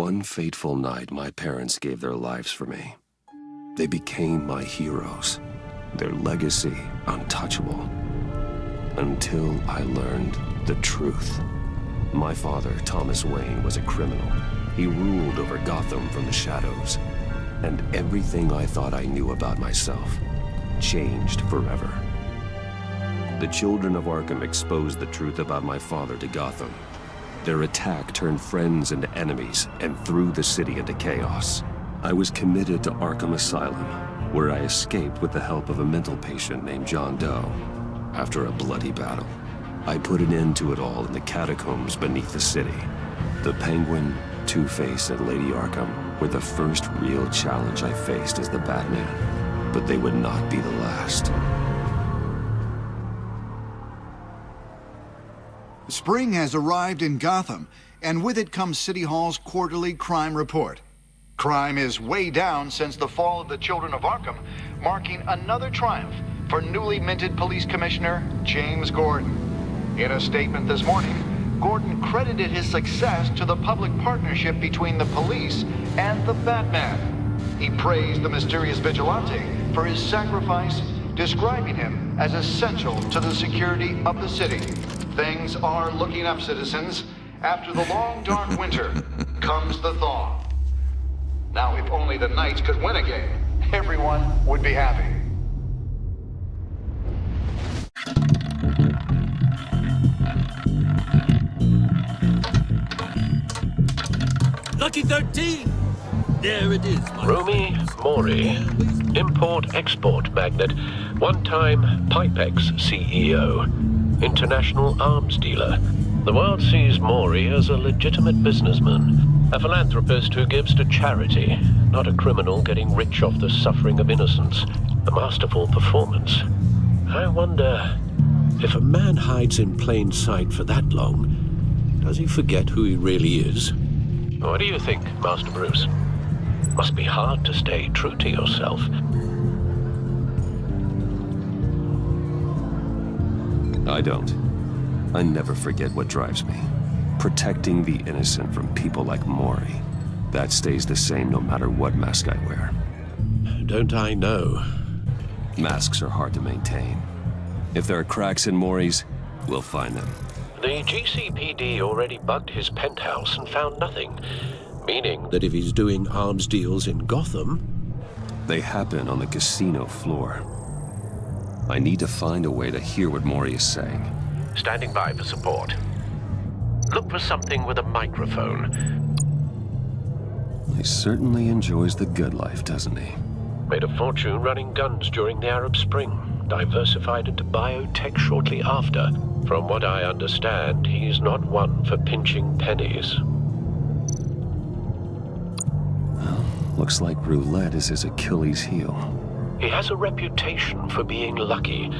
One fateful night, my parents gave their lives for me. They became my heroes, their legacy untouchable. Until I learned the truth. My father, Thomas Wayne, was a criminal. He ruled over Gotham from the shadows. And everything I thought I knew about myself changed forever. The children of Arkham exposed the truth about my father to Gotham. Their attack turned friends into enemies and threw the city into chaos. I was committed to Arkham Asylum, where I escaped with the help of a mental patient named John Doe. After a bloody battle, I put an end to it all in the catacombs beneath the city. The Penguin, Two-Face, and Lady Arkham were the first real challenge I faced as the Batman, but they would not be the last. Spring has arrived in Gotham, and with it comes City Hall's quarterly crime report. Crime is way down since the fall of the Children of Arkham, marking another triumph for newly minted Police Commissioner James Gordon. In a statement this morning, Gordon credited his success to the public partnership between the police and the Batman. He praised the mysterious vigilante for his sacrifice, describing him as essential to the security of the city. Things are looking up, citizens. After the long, dark winter comes the thaw. Now, if only the Knights could win again, everyone would be happy. Lucky 13! There it is, my Romy Mori, import-export magnate, one-time Pipex CEO, international arms dealer. The world sees Mori as a legitimate businessman, a philanthropist who gives to charity, not a criminal getting rich off the suffering of innocence. A masterful performance. I wonder, if a man hides in plain sight for that long, does he forget who he really is? What do you think, Master Bruce? Must be hard to stay true to yourself. I don't. I never forget what drives me. Protecting the innocent from people like Mori. That stays the same no matter what mask I wear. Don't I know? Masks are hard to maintain. If there are cracks in Mori's, we'll find them. The GCPD already bugged his penthouse and found nothing. Meaning that if he's doing arms deals in Gotham... They happen on the casino floor. I need to find a way to hear what Mori is saying. Standing by for support. Look for something with a microphone. He certainly enjoys the good life, doesn't he? Made a fortune running guns during the Arab Spring. Diversified into biotech shortly after. From what I understand, he's not one for pinching pennies. Well, looks like roulette is his Achilles heel. He has a reputation for being lucky,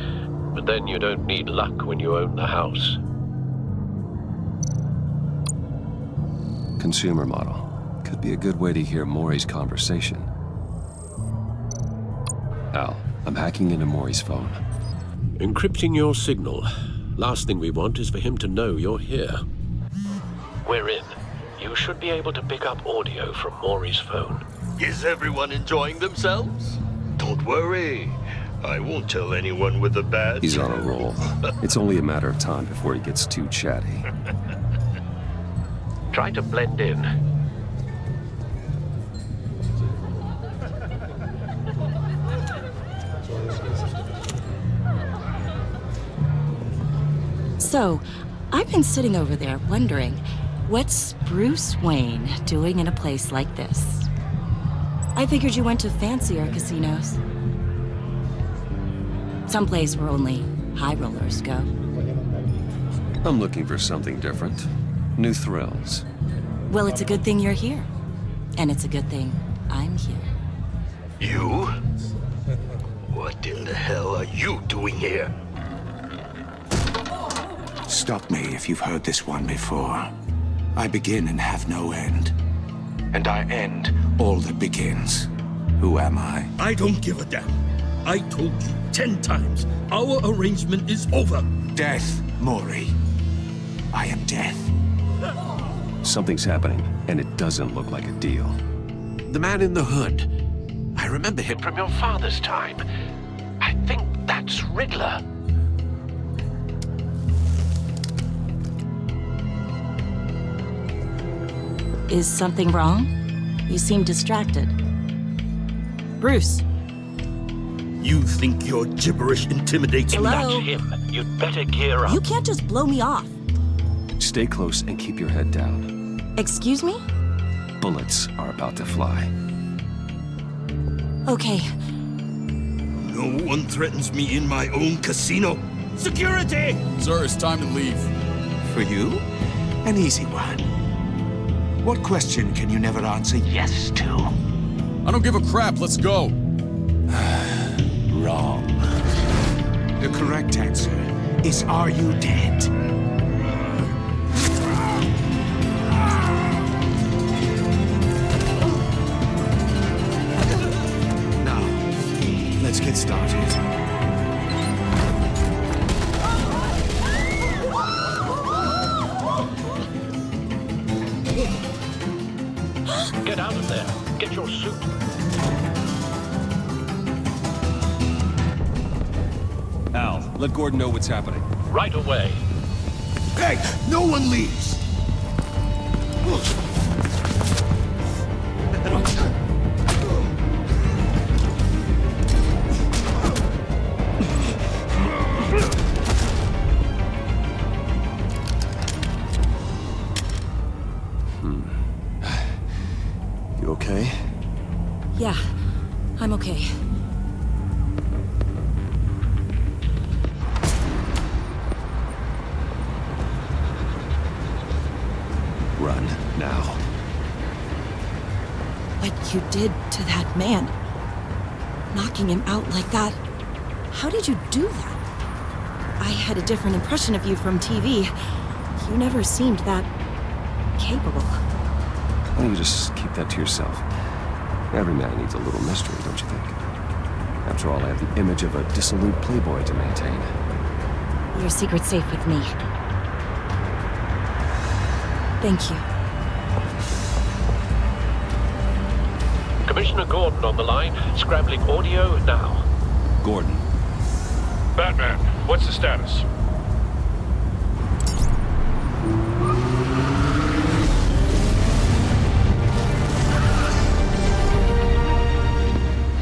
but then you don't need luck when you own the house. Consumer model. Could be a good way to hear Mori's conversation. Al, I'm hacking into Mori's phone. Encrypting your signal. Last thing we want is for him to know you're here. We're in. You should be able to pick up audio from Mori's phone. Is everyone enjoying themselves? Don't worry. I won't tell anyone with a badge. He's on a roll. It's only a matter of time before he gets too chatty. Try to blend in. So, I've been sitting over there wondering, what's Bruce Wayne doing in a place like this? I figured you went to fancier casinos. Someplace where only high rollers go. I'm looking for something different. New thrills. Well, it's a good thing you're here. And it's a good thing I'm here. You? What in the hell are you doing here? Stop me if you've heard this one before. I begin and have no end. And I end all that begins. Who am I? I don't give a damn. I told you 10 times, our arrangement is over. Death, Mori. I am death. Something's happening. And it doesn't look like a deal. The man in the hood. I remember him from your father's time. I think that's Riddler. Is something wrong? You seem distracted. Bruce. You think your gibberish intimidates me? Hello? That's him. You'd better gear up. You can't just blow me off. Stay close and keep your head down. Excuse me? Bullets are about to fly. Okay. No one threatens me in my own casino. Security! Sir, it's time to leave. For you? An easy one. What question can you never answer yes to? I don't give a crap, let's go. Wrong. The correct answer is, are you dead? Now, let's get started. Get out of there. Get your suit. Al, let Gordon know what's happening. Right away. Hey, no one leaves! You okay? Yeah, I'm okay. Run, now. What you did to that man. Knocking him out like that. How did you do that? I had a different impression of you from TV. You never seemed that capable. Why don't you just keep that to yourself? Every man needs a little mystery, don't you think? After all, I have the image of a dissolute playboy to maintain. Your secret's safe with me. Thank you. Commissioner Gordon on the line. Scrambling audio now. Gordon. Batman, what's the status?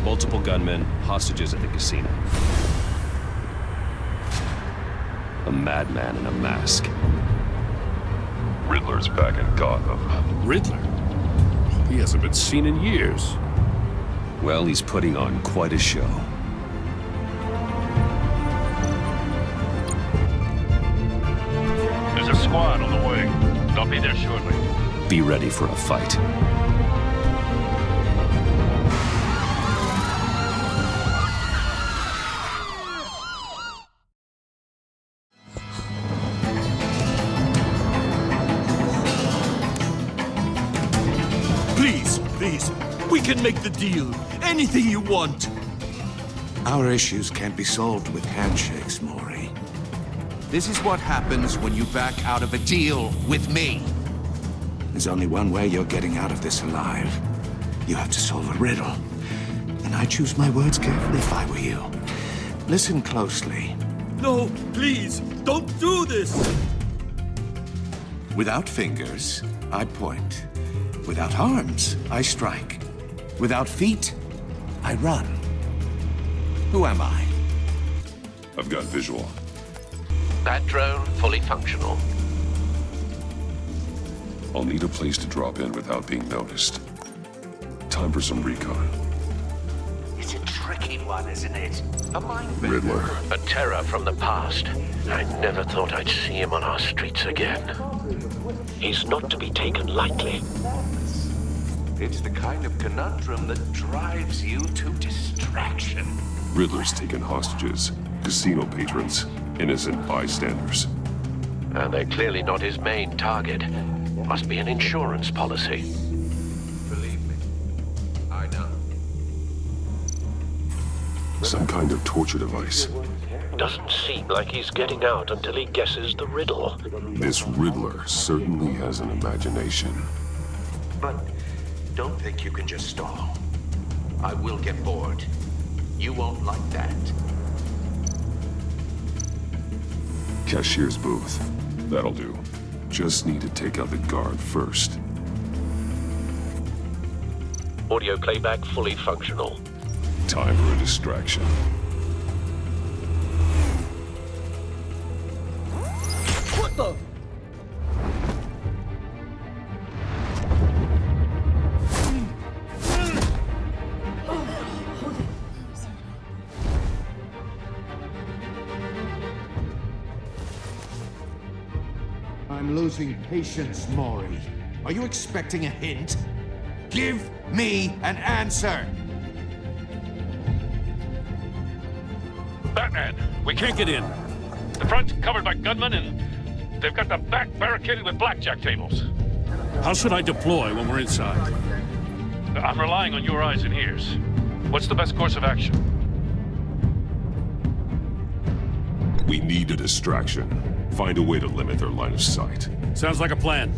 Multiple gunmen, hostages at the casino. A madman in a mask. Riddler's back in Gotham. Riddler? He hasn't been seen in years. Well, he's putting on quite a show. There's a squad on the way. They'll be there shortly. Be ready for a fight. Please, we can make the deal. Anything you want. Our issues can't be solved with handshakes, Maury. This is what happens when you back out of a deal with me. There's only one way you're getting out of this alive. You have to solve a riddle. And I choose my words carefully if I were you. Listen closely. No, please, don't do this. Without fingers, I point. Without arms, I strike. Without feet, I run. Who am I? I've got visual. That drone fully functional. I'll need a place to drop in without being noticed. Time for some recon. It's a tricky one, isn't it? A mind bender. Riddler. A terror from the past. I never thought I'd see him on our streets again. He's not to be taken lightly. It's the kind of conundrum that drives you to distraction. Riddler's taken hostages, casino patrons, innocent bystanders. And they're clearly not his main target. Must be an insurance policy. Believe me, I know. Some kind of torture device. Doesn't seem like he's getting out until he guesses the riddle. This Riddler certainly has an imagination. But don't think you can just stall. I will get bored. You won't like that. Cashier's booth. That'll do. Just need to take out the guard first. Audio playback fully functional. Time for a distraction. What the? I'm losing patience, Maury. Are you expecting a hint? Give me an answer! Batman, we can't get in. The front's covered by gunmen, and they've got the back barricaded with blackjack tables. How should I deploy when we're inside? I'm relying on your eyes and ears. What's the best course of action? We need a distraction. Find a way to limit their line of sight. Sounds like a plan.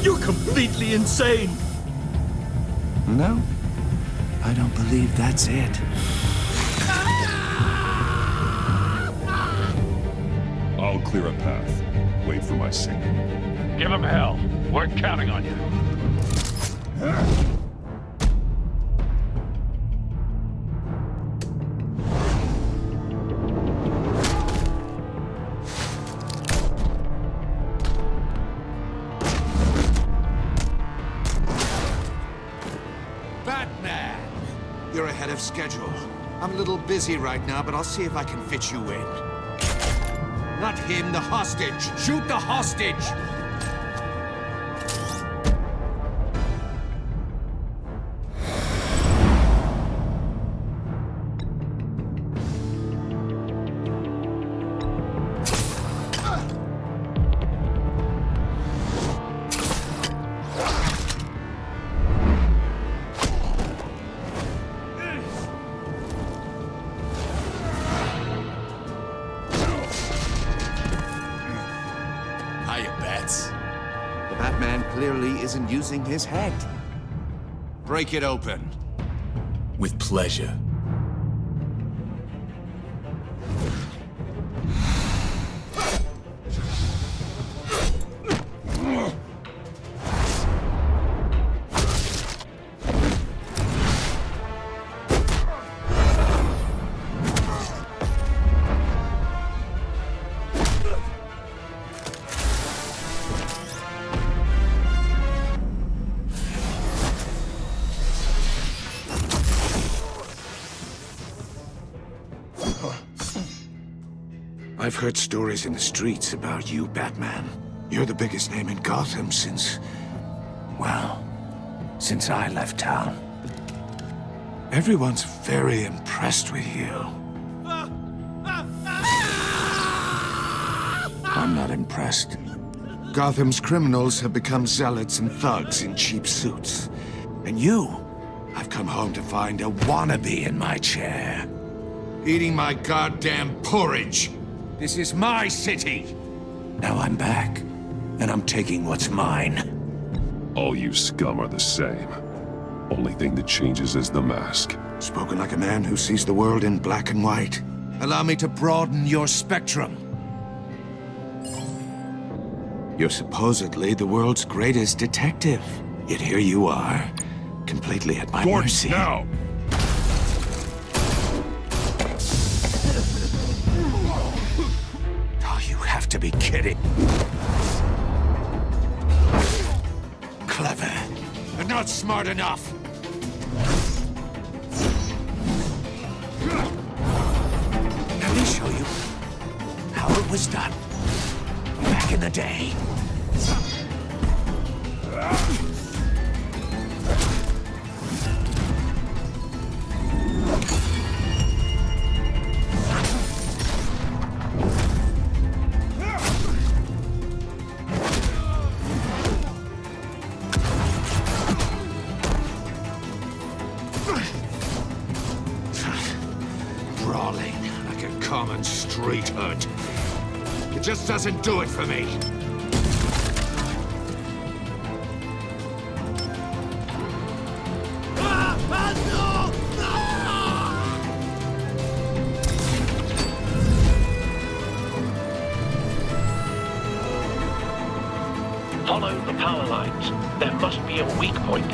You're completely insane! No, I don't believe that's it. I'll clear a path. Wait for my signal. Give them hell. We're counting on you. Batman! You're ahead of schedule. I'm a little busy right now, but I'll see if I can fit you in. Not him, the hostage! Shoot the hostage! Batman clearly isn't using his head. Break it open. With pleasure. I've heard stories in the streets about you, Batman. You're the biggest name in Gotham since... well, since I left town. Everyone's very impressed with you. I'm not impressed. Gotham's criminals have become zealots and thugs in cheap suits. And you, I've come home to find a wannabe in my chair. Eating my goddamn porridge. This is my city. Now I'm back, and I'm taking what's mine. All you scum are the same. Only thing that changes is the mask. Spoken like a man who sees the world in black and white. Allow me to broaden your spectrum. You're supposedly the world's greatest detective. Yet here you are, completely at my mercy. Now! To be kidding. Clever, but not smart enough. Let me show you how it was done back in the day. Common street hood. It just doesn't do it for me. power lines. There must be a weak point.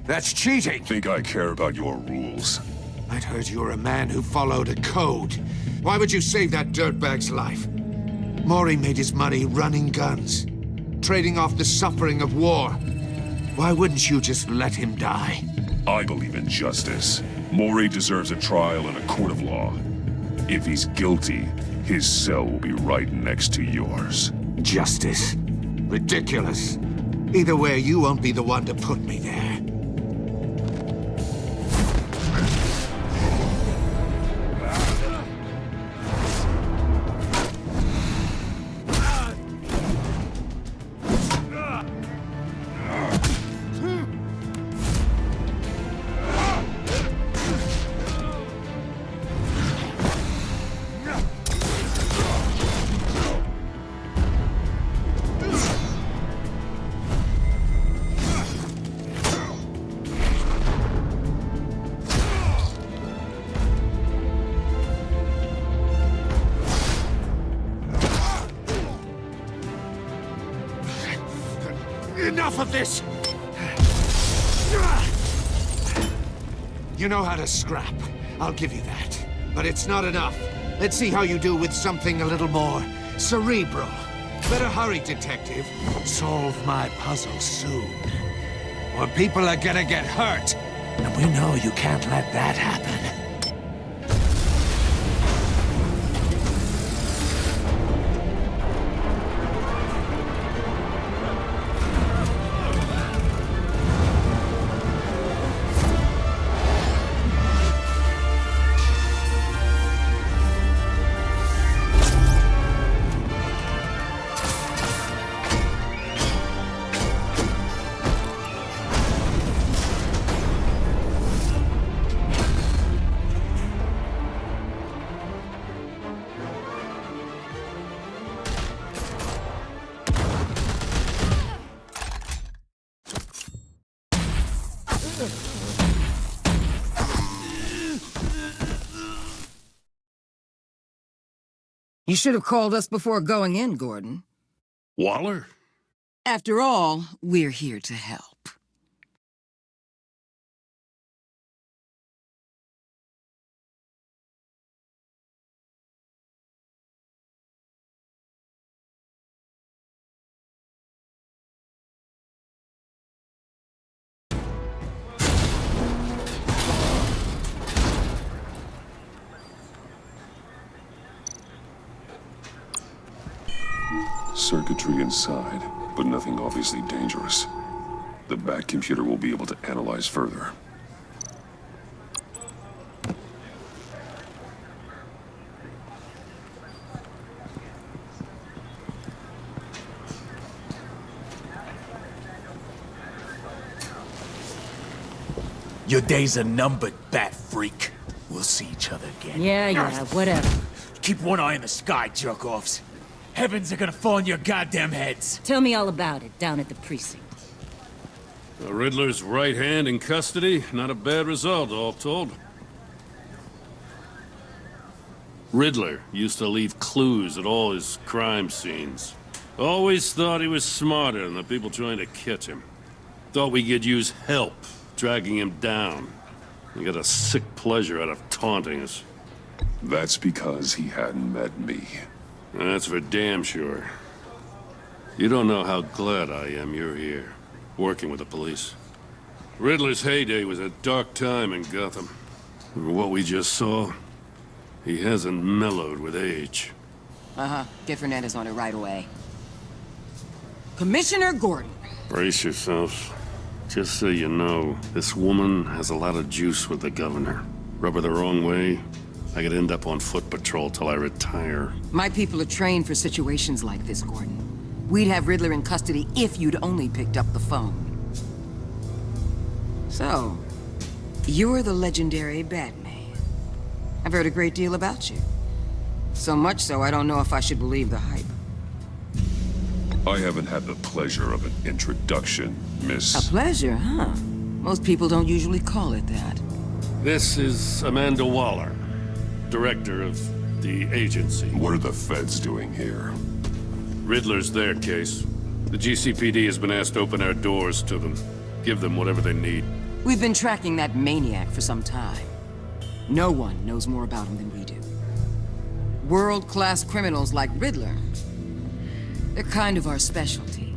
That's cheating! Think I care about your rules? I'd heard you were a man who followed a code. Why would you save that dirtbag's life? Maury made his money running guns, trading off the suffering of war. Why wouldn't you just let him die? I believe in justice. Maury deserves a trial in a court of law. If he's guilty, his cell will be right next to yours. Justice? Ridiculous. Either way, you won't be the one to put me there. Enough of this! You know how to scrap. I'll give you that. But it's not enough. Let's see how you do with something a little more cerebral. Better hurry, detective. Solve my puzzle soon. Or people are gonna get hurt. And we know you can't let that happen. You should have called us before going in, Gordon. Waller? After all, we're here to help. Circuitry inside, but nothing obviously dangerous. The back computer will be able to analyze further. Your days are numbered, bat freak. We'll see each other again. Yeah, whatever. Keep one eye in the sky, jerk-offs. Heavens are gonna fall on your goddamn heads. Tell me all about it down at the precinct. The Riddler's right hand in custody. Not a bad result, all told. Riddler used to leave clues at all his crime scenes. Always thought he was smarter than the people trying to catch him. Thought we could use help, dragging him down. He got a sick pleasure out of taunting us. That's because he hadn't met me. That's for damn sure. You don't know how glad I am you're here, working with the police. Riddler's heyday was a dark time in Gotham. And what we just saw, he hasn't mellowed with age. Get Fernandez on it right away. Commissioner Gordon. Brace yourselves. Just so you know, this woman has a lot of juice with the governor. Rub her the wrong way, I could end up on foot patrol till I retire. My people are trained for situations like this, Gordon. We'd have Riddler in custody if you'd only picked up the phone. So, you're the legendary Batman. I've heard a great deal about you. So much so, I don't know if I should believe the hype. I haven't had the pleasure of an introduction, Miss... A pleasure, huh? Most people don't usually call it that. This is Amanda Waller, director of the agency. What are the feds doing here? Riddler's their case. The GCPD has been asked to open our doors to them. Give them whatever they need. We've been tracking that maniac for some time. No one knows more about him than we do. World-class criminals like Riddler. They're kind of our specialty.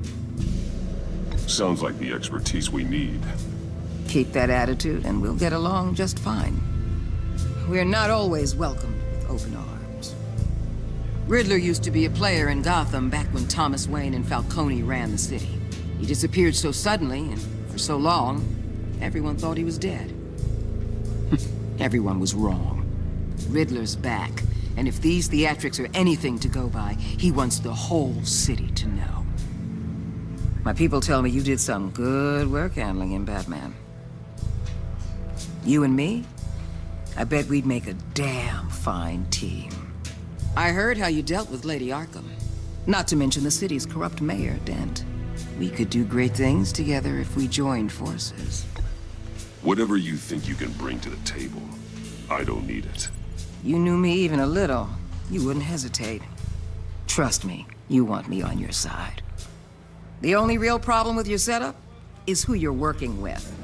Sounds like the expertise we need. Keep that attitude and we'll get along just fine. We're not always welcomed with open arms. Riddler used to be a player in Gotham back when Thomas Wayne and Falcone ran the city. He disappeared so suddenly and for so long, everyone thought he was dead. Everyone was wrong. Riddler's back, and if these theatrics are anything to go by, he wants the whole city to know. My people tell me you did some good work handling him, Batman. You and me? I bet we'd make a damn fine team. I heard how you dealt with Lady Arkham. Not to mention the city's corrupt mayor, Dent. We could do great things together if we joined forces. Whatever you think you can bring to the table, I don't need it. You knew me even a little, you wouldn't hesitate. Trust me, you want me on your side. The only real problem with your setup is who you're working with.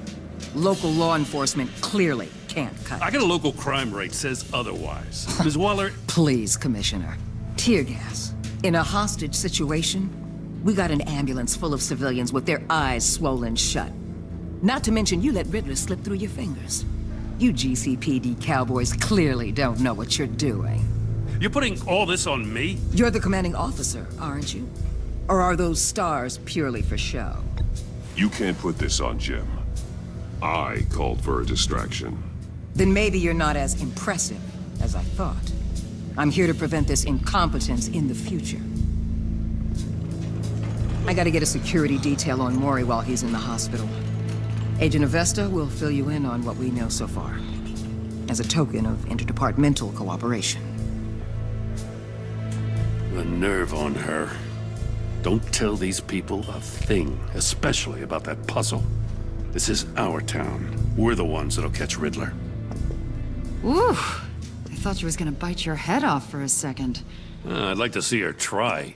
Local law enforcement clearly can't cut it. I got a local crime rate says otherwise. Ms. Waller... Please, Commissioner. Tear gas. In a hostage situation, we got an ambulance full of civilians with their eyes swollen shut. Not to mention you let Riddler slip through your fingers. You GCPD cowboys clearly don't know what you're doing. You're putting all this on me? You're the commanding officer, aren't you? Or are those stars purely for show? You can't put this on Jim. I called for a distraction. Then maybe you're not as impressive as I thought. I'm here to prevent this incompetence in the future. I gotta get a security detail on Maury while he's in the hospital. Agent Avesta will fill you in on what we know so far, as a token of interdepartmental cooperation. The nerve on her. Don't tell these people a thing, especially about that puzzle. This is our town. We're the ones that'll catch Riddler. Ooh, I thought you was gonna bite your head off for a second. I'd like to see her try.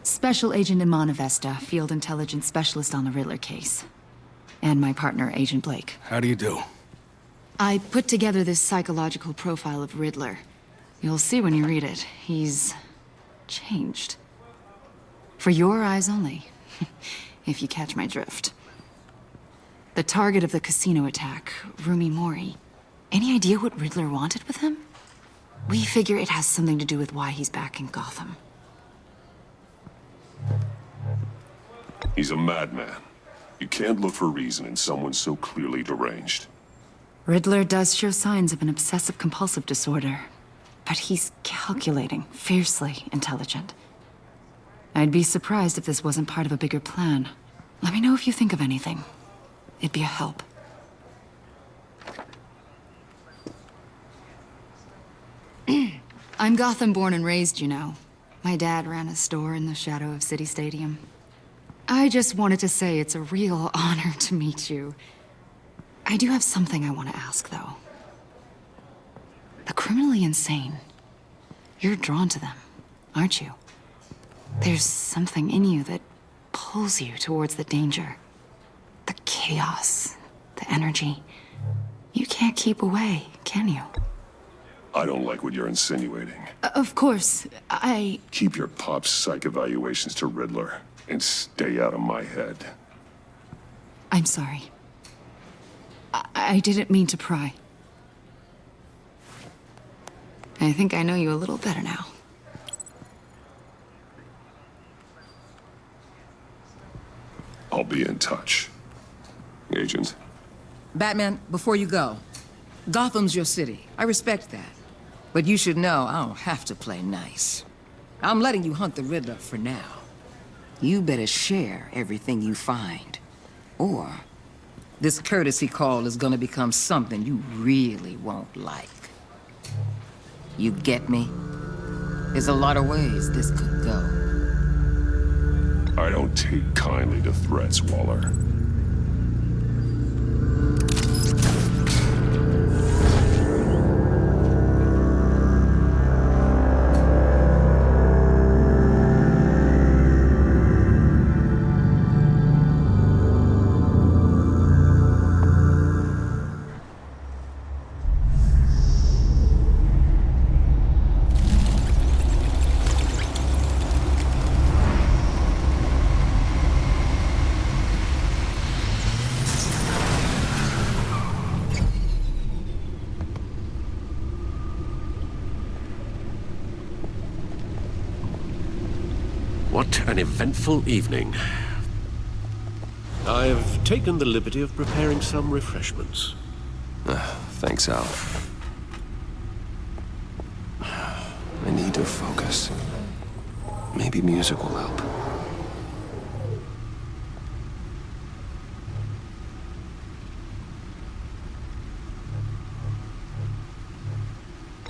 Special Agent Iman Avesta, Field Intelligence Specialist on the Riddler case. And my partner, Agent Blake. How do you do? I put together this psychological profile of Riddler. You'll see when you read it. He's changed. For your eyes only, if you catch my drift. The target of the casino attack, Rumi Mori. Any idea what Riddler wanted with him? We figure it has something to do with why he's back in Gotham. He's a madman. You can't look for reason in someone so clearly deranged. Riddler does show signs of an obsessive-compulsive disorder, but he's calculating, fiercely intelligent. I'd be surprised if this wasn't part of a bigger plan. Let me know if you think of anything. It'd be a help. I'm Gotham born and raised, you know. My dad ran a store in the shadow of City Stadium. I just wanted to say it's a real honor to meet you. I do have something I want to ask, though. The criminally insane. You're drawn to them, aren't you? There's something in you that pulls you towards the danger. The chaos, the energy. You can't keep away, can you? I don't like what you're insinuating. Of course, Keep your pop psych evaluations to Riddler. And stay out of my head. I'm sorry. I didn't mean to pry. I think I know you a little better now. I'll be in touch. Agent? Batman, before you go, Gotham's your city. I respect that. But you should know I don't have to play nice. I'm letting you hunt the Riddler for now. You better share everything you find. Or this courtesy call is gonna become something you really won't like. You get me? There's a lot of ways this could go. I don't take kindly to threats, Waller. What an eventful evening. I've taken the liberty of preparing some refreshments. Thanks, Al. I need to focus. Maybe music will help.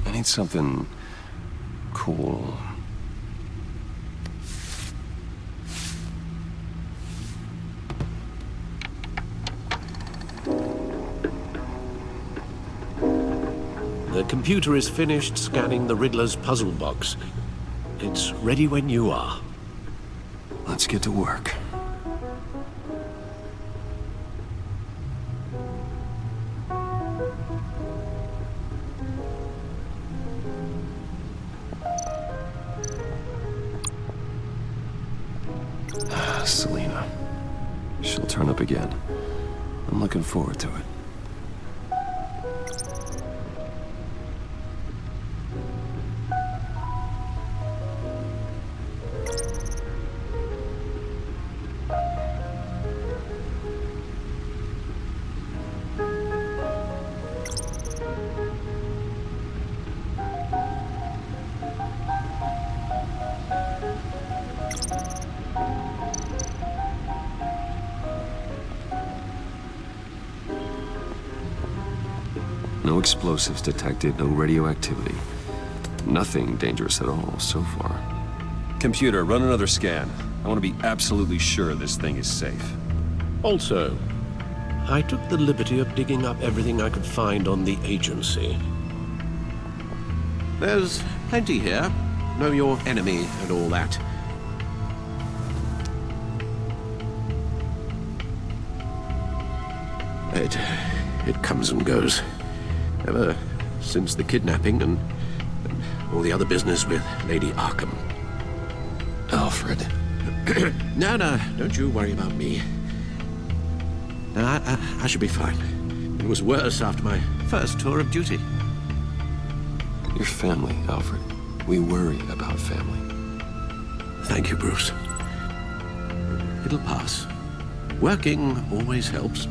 I need something cool. The computer is finished scanning the Riddler's puzzle box. It's ready when you are. Let's get to work. Selena. She'll turn up again. I'm looking forward to it. No explosives detected, no radioactivity. Nothing dangerous at all so far. Computer, run another scan. I want to be absolutely sure this thing is safe. Also, I took the liberty of digging up everything I could find on the agency. There's plenty here. Know your enemy and all that. It comes and goes. Ever since the kidnapping and all the other business with Lady Arkham. Alfred. No, don't you worry about me. No, I should be fine. It was worse after my first tour of duty. Your family, Alfred. We worry about family. Thank you, Bruce. It'll pass. Working always helps.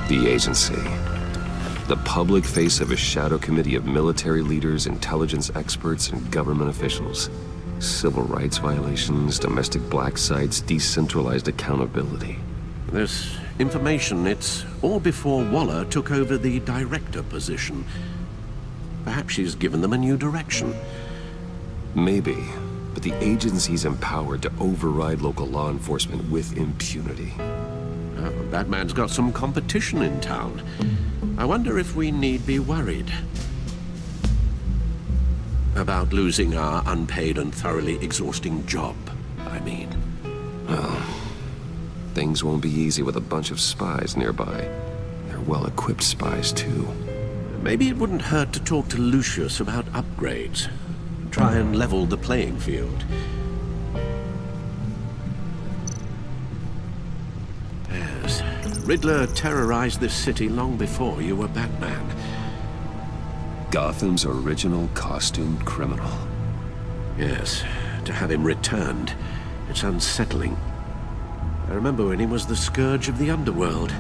The agency. The public face of a shadow committee of military leaders, intelligence experts, and government officials. Civil rights violations, domestic black sites, decentralized accountability. This information, it's all before Waller took over the director position. Perhaps she's given them a new direction. Maybe, but the agency's empowered to override local law enforcement with impunity. Batman's got some competition in town. I wonder if we need be worried. About losing our unpaid and thoroughly exhausting job, I mean. Well, things won't be easy with a bunch of spies nearby. They're well-equipped spies, too. Maybe it wouldn't hurt to talk to Lucius about upgrades. Try and level the playing field. Yes, Riddler terrorized this city long before you were Batman. Gotham's original costumed criminal. Yes, to have him returned, it's unsettling. I remember when he was the scourge of the underworld.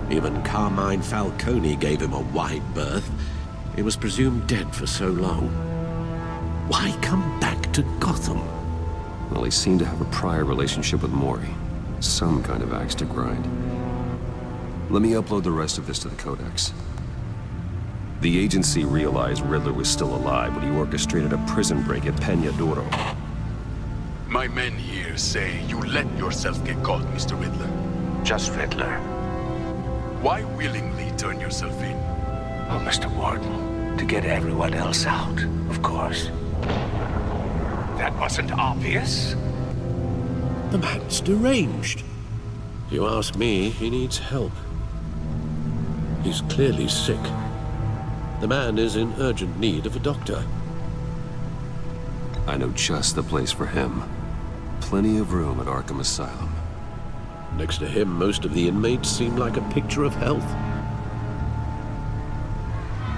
Even Carmine Falcone gave him a wide berth. He was presumed dead for so long. Why come back to Gotham? Well, he seemed to have a prior relationship with Mori. Some kind of axe to grind. Let me upload the rest of this to the Codex. The agency realized Riddler was still alive when he orchestrated a prison break at Peña Duro. My men here say you let yourself get caught, Mr. Riddler. Just Riddler. Why willingly turn yourself in? Oh, Mr. Warden, to get everyone else out, of course. That wasn't obvious. The man's deranged. If you ask me, he needs help. He's clearly sick. The man is in urgent need of a doctor. I know just the place for him. Plenty of room at Arkham Asylum. Next to him, most of the inmates seem like a picture of health.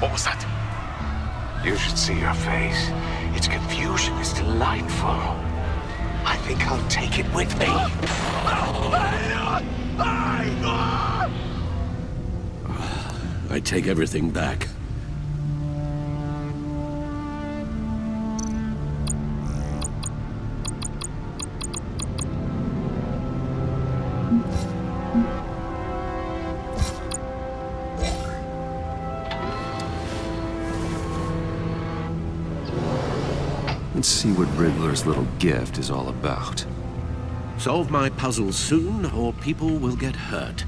What was that? You should see your face. Its confusion is delightful. I think I'll take it with me. I take everything back. Let's see what Riddler's little gift is all about. Solve my puzzles soon, or people will get hurt.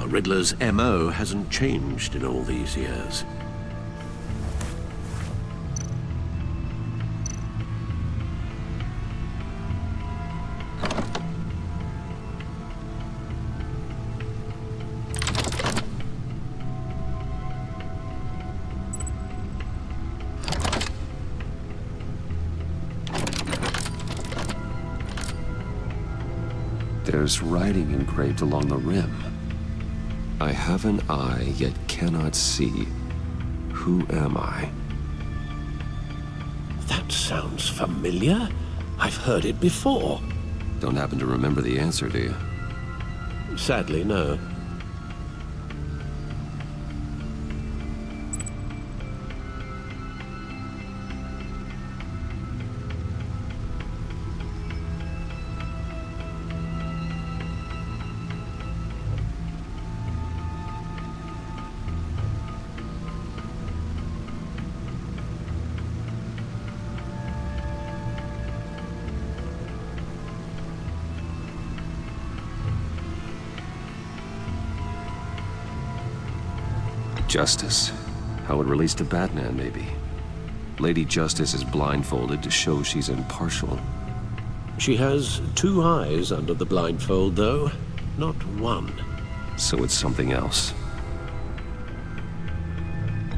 Riddler's MO hasn't changed in all these years. There's writing engraved along the rim. I have an eye, yet cannot see. Who am I? That sounds familiar. I've heard it before. Don't happen to remember the answer, do you? Sadly, no. Justice. How it relates to Batman, maybe. Lady Justice is blindfolded to show she's impartial. She has two eyes under the blindfold, though, not one. So it's something else.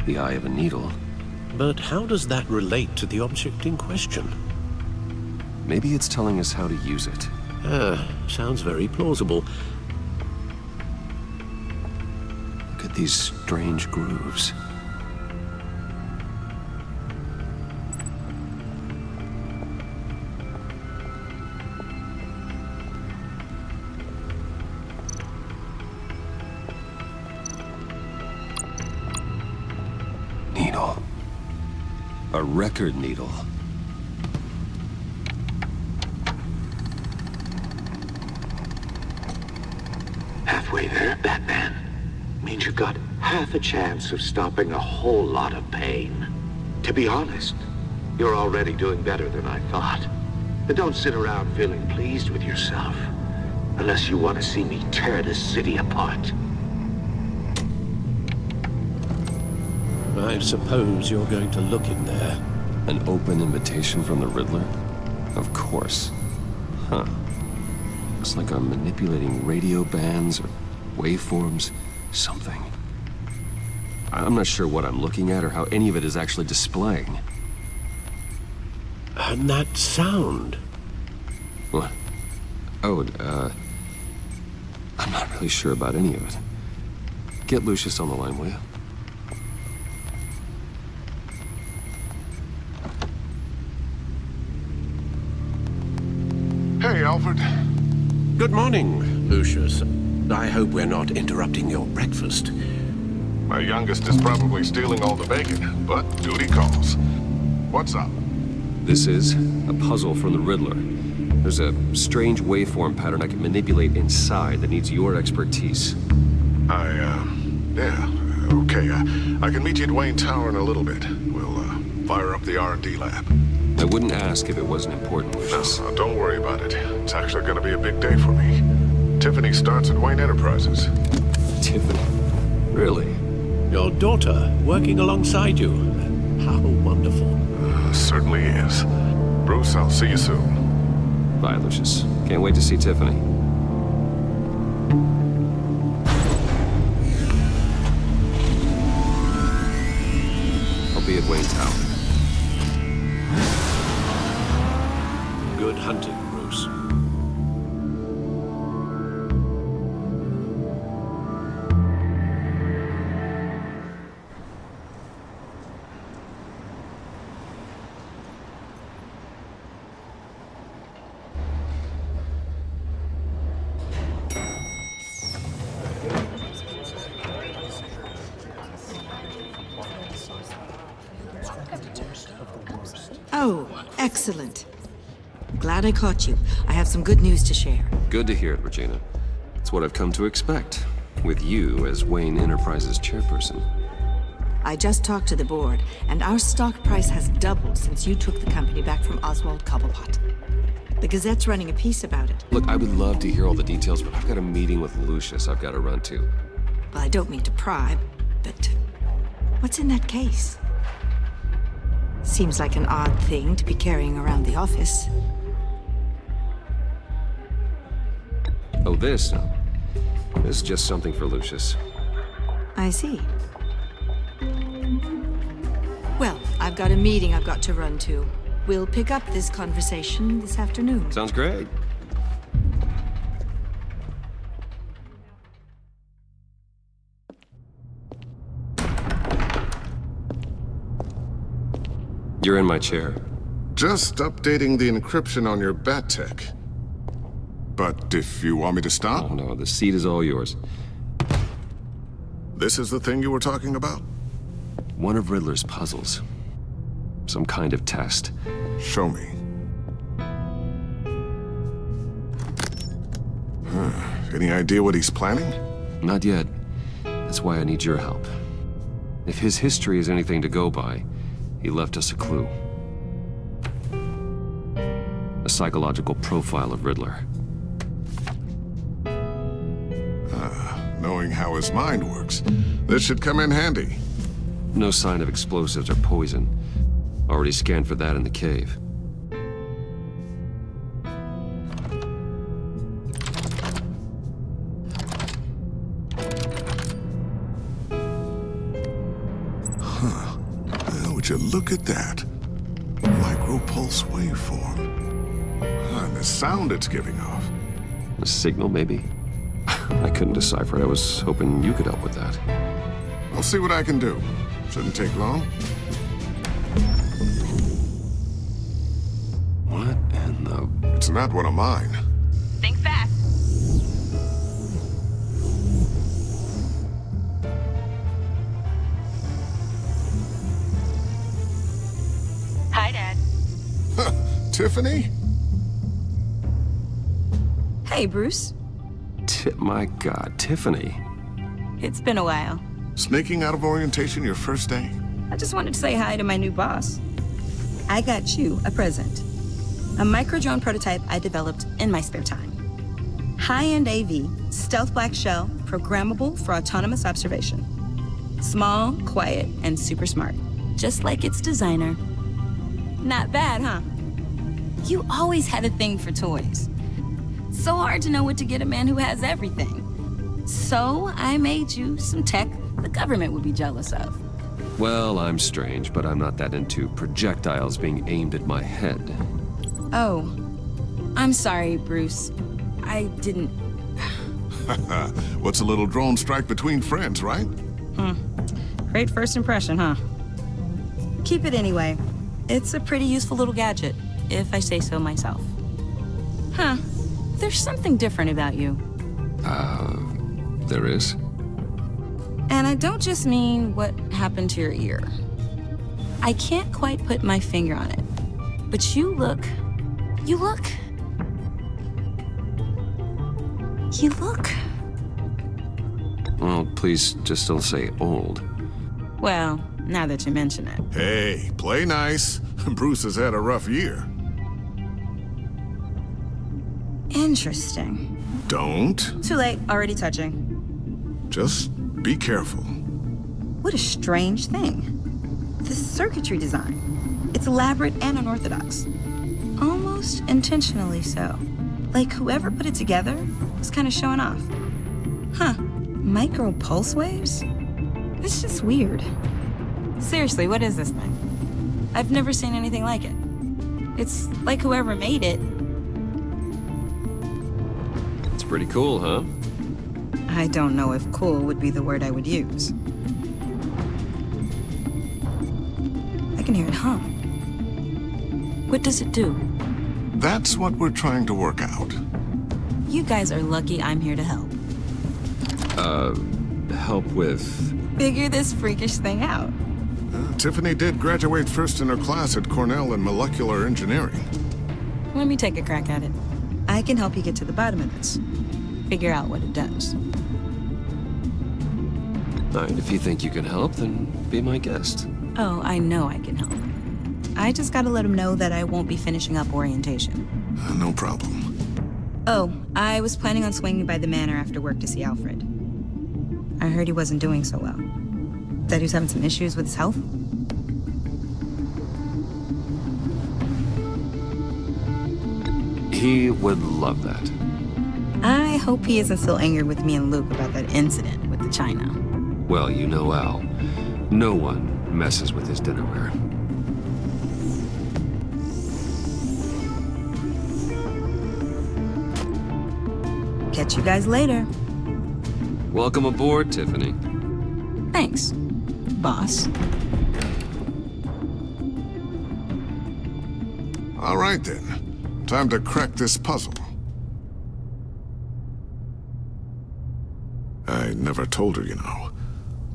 The eye of a needle. But how does that relate to the object in question? Maybe it's telling us how to use it. Sounds very plausible. Look at these strange grooves. Needle. A record needle. Halfway there, Batman. Means you've got half a chance of stopping a whole lot of pain. To be honest, you're already doing better than I thought. But don't sit around feeling pleased with yourself. Unless you want to see me tear this city apart. I suppose you're going to look in there. An open invitation from the Riddler? Of course. Huh. Looks like I'm manipulating radio bands or waveforms, something. I'm not sure what I'm looking at or how any of it is actually displaying. And that sound? What? Oh, I'm not really sure about any of it. Get Lucius on the line, will you? Hey, Alfred. Good morning, Lucius. I hope we're not interrupting your breakfast. My youngest is probably stealing all the bacon, but duty calls. What's up? This is a puzzle from the Riddler. There's a strange waveform pattern I can manipulate inside that needs your expertise. Yeah, okay. I can meet you at Wayne Tower in a little bit. We'll, fire up the R&D lab. I wouldn't ask if it wasn't important, Lucius. No, don't worry about it. It's actually gonna be a big day for me. Tiffany starts at Wayne Enterprises. Tiffany? Really? Your daughter working alongside you. How wonderful. Certainly is. Bruce, I'll see you soon. Bye, Lucius. Can't wait to see Tiffany. I'll be at Wayne Tower. Good hunting, Bruce. Oh, excellent. Glad I caught you. I have some good news to share. Good to hear it, Regina. It's what I've come to expect, with you as Wayne Enterprises chairperson. I just talked to the board, and our stock price has doubled since you took the company back from Oswald Cobblepot. The Gazette's running a piece about it. Look, I would love to hear all the details, but I've got a meeting with Lucius I've got to run to. Well, I don't mean to pry, but what's in that case? Seems like an odd thing to be carrying around the office. Oh, this? No. This is just something for Lucius. I see. Well, I've got a meeting I've got to run to. We'll pick up this conversation this afternoon. Sounds great. You're in my chair. Just updating the encryption on your bat tech. But if you want me to stop? Oh, no, the seat is all yours. This is the thing you were talking about? One of Riddler's puzzles. Some kind of test. Show me. Any idea what he's planning? Not yet. That's why I need your help. If his history is anything to go by, he left us a clue. A psychological profile of Riddler. Knowing how his mind works, this should come in handy. No sign of explosives or poison. Already scanned for that in the cave. Would you look at that? Micropulse waveform. And the sound it's giving off. A signal, maybe? I couldn't decipher it. I was hoping you could help with that. I'll see what I can do. Shouldn't take long. What in the... It's not one of mine. Think fast. Hi, Dad. Tiffany? Hey, Bruce. My God, Tiffany. It's been a while. Sneaking out of orientation your first day? I just wanted to say hi to my new boss. I got you a present. A micro-drone prototype I developed in my spare time. High-end AV, stealth black shell, programmable for autonomous observation. Small, quiet, and super smart. Just like its designer. Not bad, huh? You always had a thing for toys. So hard to know what to get a man who has everything. So I made you some tech the government would be jealous of. Well, I'm strange, but I'm not that into projectiles being aimed at my head. Oh, I'm sorry, Bruce. I didn't... What's a little drone strike between friends, right? Great first impression, huh? Keep it anyway. It's a pretty useful little gadget, if I say so myself. Huh. There's something different about you. There is? And I don't just mean what happened to your ear. I can't quite put my finger on it. But you look... Well, please just don't say old. Well, now that you mention it. Hey, play nice. Bruce has had a rough year. Interesting. Don't. Too late, already touching. Just be careful. What a strange thing. The circuitry design. It's elaborate and unorthodox. Almost intentionally so. Like whoever put it together was kind of showing off. Huh. Micro pulse waves? It's just weird. Seriously, what is this thing? I've never seen anything like it. It's like whoever made it. It's pretty cool, huh? I don't know if cool would be the word I would use. I can hear it hum. What does it do? That's what we're trying to work out. You guys are lucky I'm here to help. Help with... Figure this freakish thing out. Tiffany did graduate first in her class at Cornell in molecular engineering. Let me take a crack at it. I can help you get to the bottom of this. Figure out what it does. All right, if you think you can help, then be my guest. Oh, I know I can help. I just gotta let him know that I won't be finishing up orientation. No problem. Oh, I was planning on swinging by the manor after work to see Alfred. I heard he wasn't doing so well. That he was having some issues with his health. He would love that. I hope he isn't still angry with me and Luke about that incident with the china. Well, you know Al. No one messes with his dinnerware. Catch you guys later. Welcome aboard, Tiffany. Thanks, boss. All right, then. Time to crack this puzzle. I never told her, you know.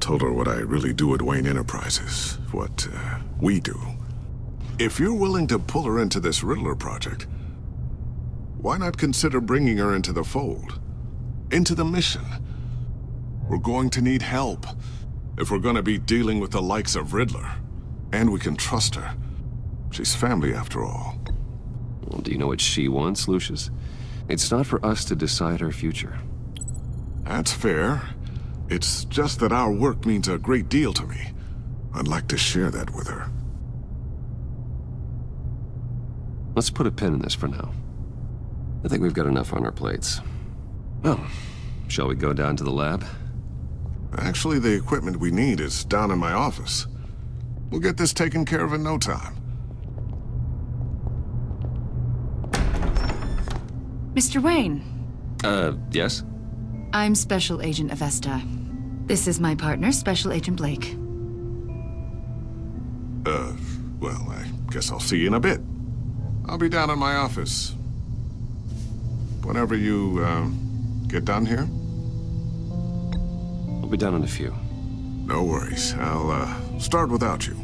Told her what I really do at Wayne Enterprises. What, we do. If you're willing to pull her into this Riddler project, why not consider bringing her into the fold? Into the mission? We're going to need help if we're going to be dealing with the likes of Riddler. And we can trust her. She's family, after all. Well, do you know what she wants, Lucius? It's not for us to decide her future. That's fair. It's just that our work means a great deal to me. I'd like to share that with her. Let's put a pin in this for now. I think we've got enough on our plates. Well, shall we go down to the lab? Actually, the equipment we need is down in my office. We'll get this taken care of in no time. Mr. Wayne. Yes? I'm Special Agent Avesta. This is my partner, Special Agent Blake. Well, I guess I'll see you in a bit. I'll be down in my office. Whenever you, get done here? I'll be down in a few. No worries. I'll, start without you.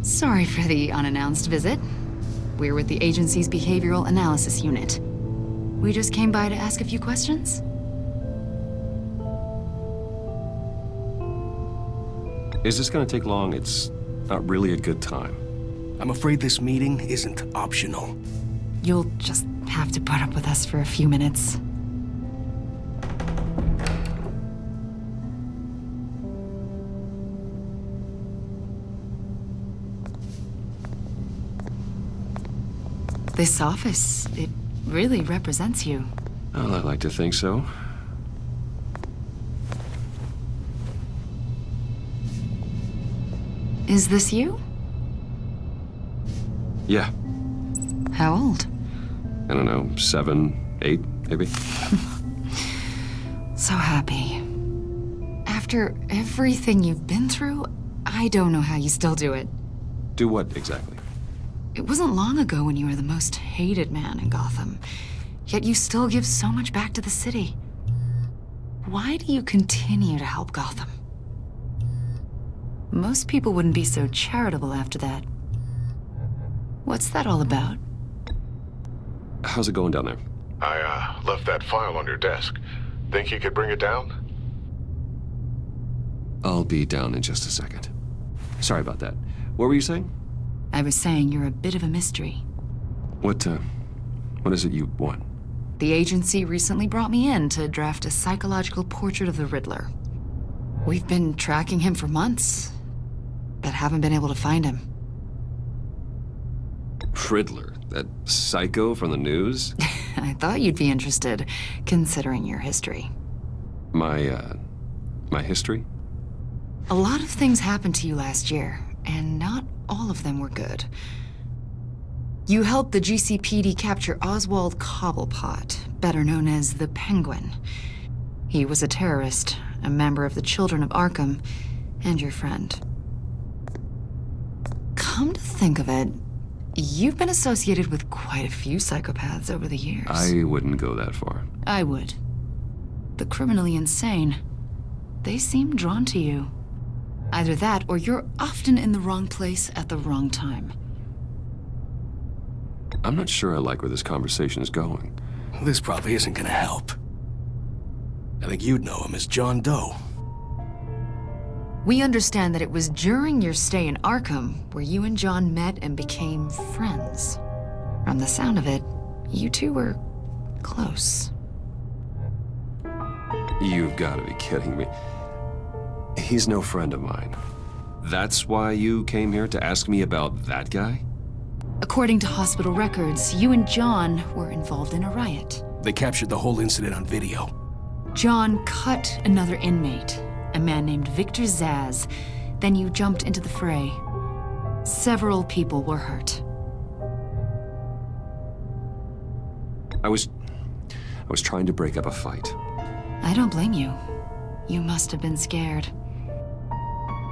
Sorry for the unannounced visit. We're with the agency's Behavioral Analysis Unit. We just came by to ask a few questions. Is this gonna take long? It's not really a good time. I'm afraid this meeting isn't optional. You'll just have to put up with us for a few minutes. This office, it really represents you. Well, I like to think so. Is this you? Yeah. How old? I don't know, 7, 8, maybe? So happy. After everything you've been through, I don't know how you still do it. Do what exactly? It wasn't long ago when you were the most hated man in Gotham, yet you still give so much back to the city. Why do you continue to help Gotham? Most people wouldn't be so charitable after that. What's that all about? How's it going down there? I, left that file on your desk. Think you could bring it down? I'll be down in just a second. Sorry about that. What were you saying? I was saying you're a bit of a mystery. What is it you want? The agency recently brought me in to draft a psychological portrait of the Riddler. We've been tracking him for months, but haven't been able to find him. Riddler? That psycho from the news? I thought you'd be interested, considering your history. My history? A lot of things happened to you last year, and not all of them were good. You helped the GCPD capture Oswald Cobblepot, better known as the Penguin. He was a terrorist, a member of the Children of Arkham, and your friend. Come to think of it, you've been associated with quite a few psychopaths over the years. I wouldn't go that far. I would. The criminally insane. They seem drawn to you. Either that, or you're often in the wrong place at the wrong time. I'm not sure I like where this conversation is going. This probably isn't gonna help. I think you'd know him as John Doe. We understand that it was during your stay in Arkham where you and John met and became friends. From the sound of it, you two were close. You've got to be kidding me. He's no friend of mine. That's why you came here to ask me about that guy? According to hospital records, you and John were involved in a riot. They captured the whole incident on video. John cut another inmate, a man named Victor Zsasz. Then you jumped into the fray. Several people were hurt. I was trying to break up a fight. I don't blame you. You must have been scared.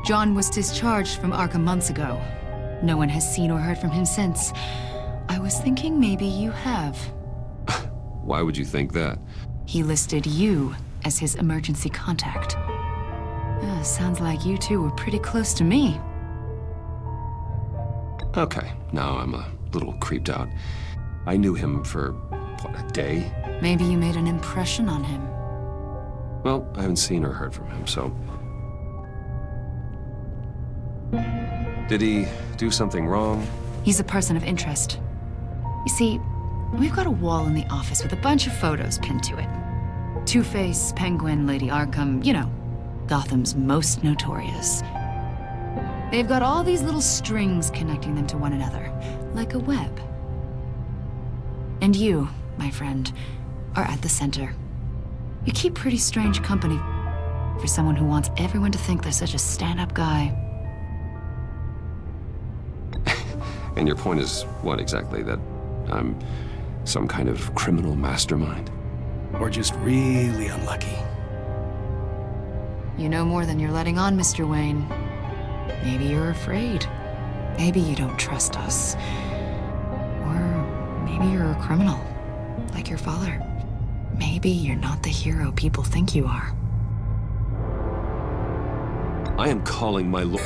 John was discharged from Arkham months ago. No one has seen or heard from him since. I was thinking maybe you have. Why would you think that? He listed you as his emergency contact. Sounds like you two were pretty close to me. Okay, now I'm a little creeped out. I knew him for, what, a day? Maybe you made an impression on him. Well, I haven't seen or heard from him, so... Did he do something wrong? He's a person of interest. You see, we've got a wall in the office with a bunch of photos pinned to it. Two-Face, Penguin, Lady Arkham, you know, Gotham's most notorious. They've got all these little strings connecting them to one another, like a web. And you, my friend, are at the center. You keep pretty strange company for someone who wants everyone to think they're such a stand-up guy. And your point is what exactly? That I'm some kind of criminal mastermind? Or just really unlucky? You know more than you're letting on, Mr. Wayne. Maybe you're afraid. Maybe you don't trust us. Or maybe you're a criminal, like your father. Maybe you're not the hero people think you are. I am calling my lord.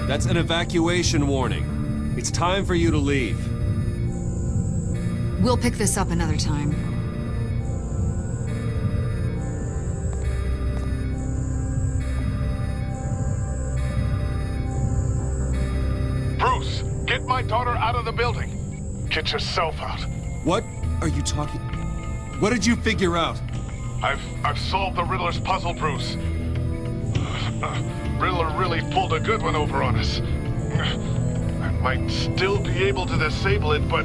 That's an evacuation warning. It's time for you to leave. We'll pick this up another time. Bruce, get my daughter out of the building. Get yourself out. What are you talking? What did you figure out? I've solved the Riddler's puzzle, Bruce. Riddler really pulled a good one over on us. Might still be able to disable it, but...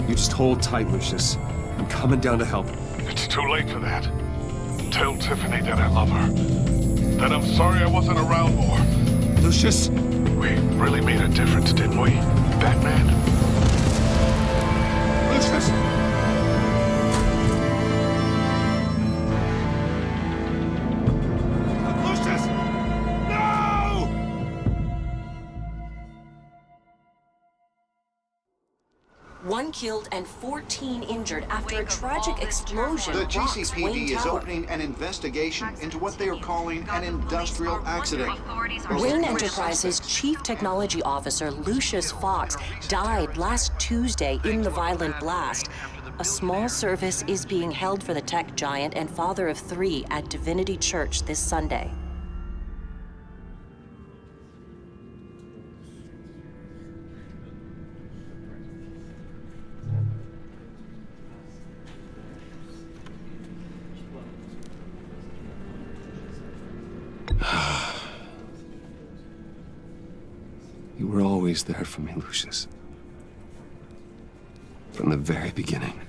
You just hold tight, Lucius. I'm coming down to help. It's too late for that. Tell Tiffany that I love her. That I'm sorry I wasn't around more. Lucius! We really made a difference, didn't we, Batman? Lucius! Lucius! No! One killed and 14 injured after a tragic explosion. The rocks GCPD Wayne is Tower. opening an investigation into what they are calling an industrial accident. Wayne Enterprises' Chief Technology Officer Lucius Fox died last Tuesday in the violent blast. A small service is being held for the tech giant and father of 3 at Divinity Church this Sunday. You were always there for me, Lucius. From the very beginning.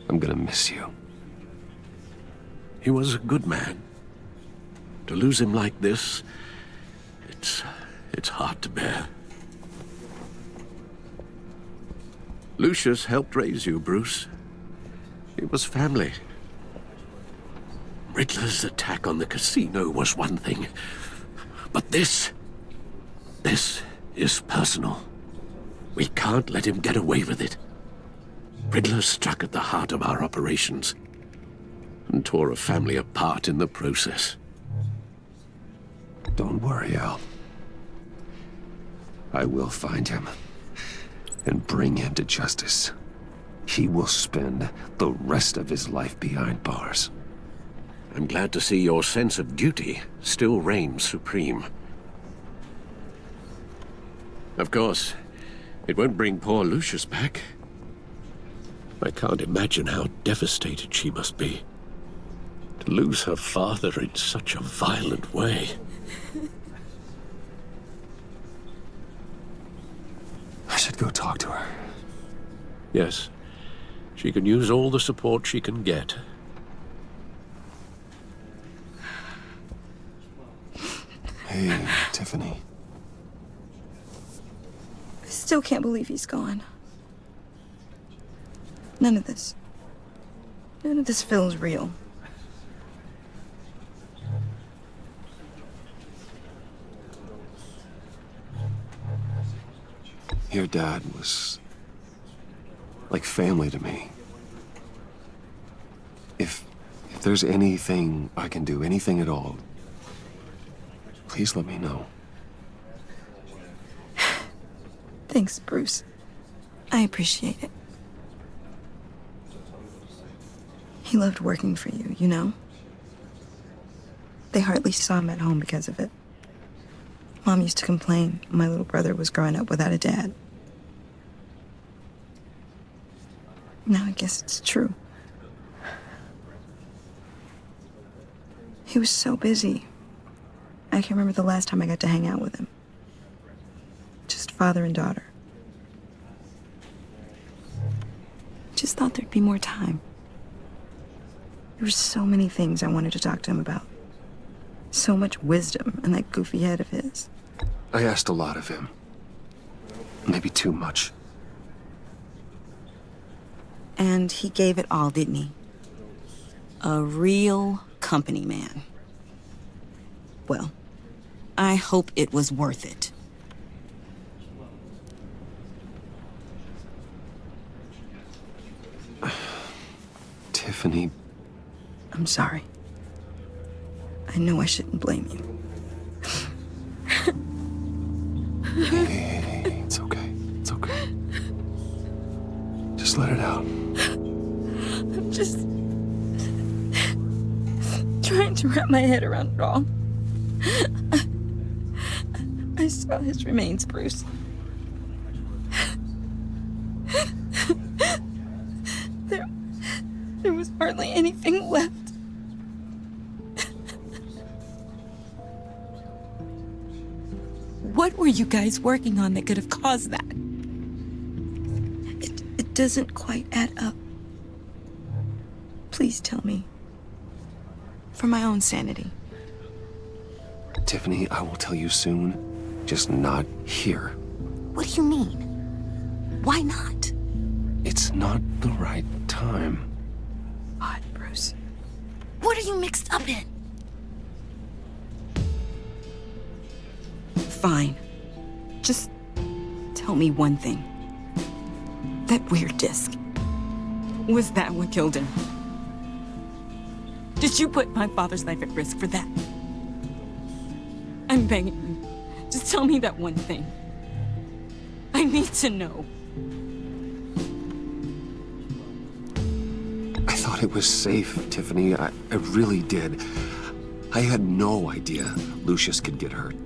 I'm gonna miss you. He was a good man. To lose him like this, it's hard to bear. Lucius helped raise you, Bruce. It was family. Riddler's attack on the casino was one thing, but this is personal. We can't let him get away with it. Riddler struck at the heart of our operations and tore a family apart in the process. Don't worry, Al. I will find him and bring him to justice. He will spend the rest of his life behind bars. I'm glad to see your sense of duty still reigns supreme. Of course, it won't bring poor Lucius back. I can't imagine how devastated she must be. To lose her father in such a violent way. I should go talk to her. Yes, she can use all the support she can get. Hey, Tiffany. I still can't believe he's gone. None of this feels real. Your dad was like family to me. If there's anything I can do, anything at all, please let me know. Thanks, Bruce. I appreciate it. He loved working for you, you know? They hardly saw him at home because of it. Mom used to complain my little brother was growing up without a dad. Now I guess it's true. He was so busy. I can't remember the last time I got to hang out with him. Just father and daughter. Just thought there'd be more time. There were so many things I wanted to talk to him about. So much wisdom in that goofy head of his. I asked a lot of him. Maybe too much. And he gave it all, didn't he? A real company man. Well, I hope it was worth it. Tiffany. I'm sorry. I know I shouldn't blame you. Hey, it's okay. It's okay. Just let it out. I'm just trying to wrap my head around it all. I saw his remains, Bruce. There was hardly anything left. What were you guys working on that could have caused that? It doesn't quite add up. Please tell me. For my own sanity. Tiffany, I will tell you soon. Just not here. What do you mean? Why not? It's not the right time. Odd, Bruce. What are you mixed up in? Fine. Just tell me one thing. That weird disc. Was that what killed him? Did you put my father's life at risk for that? I'm begging you. Just tell me that one thing. I need to know. I thought it was safe, Tiffany. I really did. I had no idea Lucius could get hurt.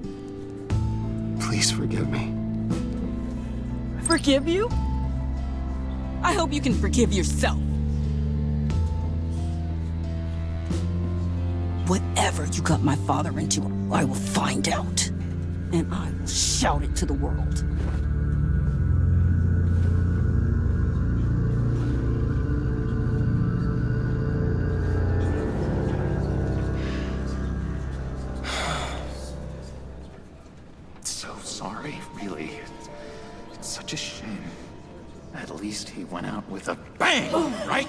Please forgive me. Forgive you? I hope you can forgive yourself. Whatever you got my father into, I will find out. And I will shout it to the world. So sorry, really. It's such a shame. At least he went out with a bang, right?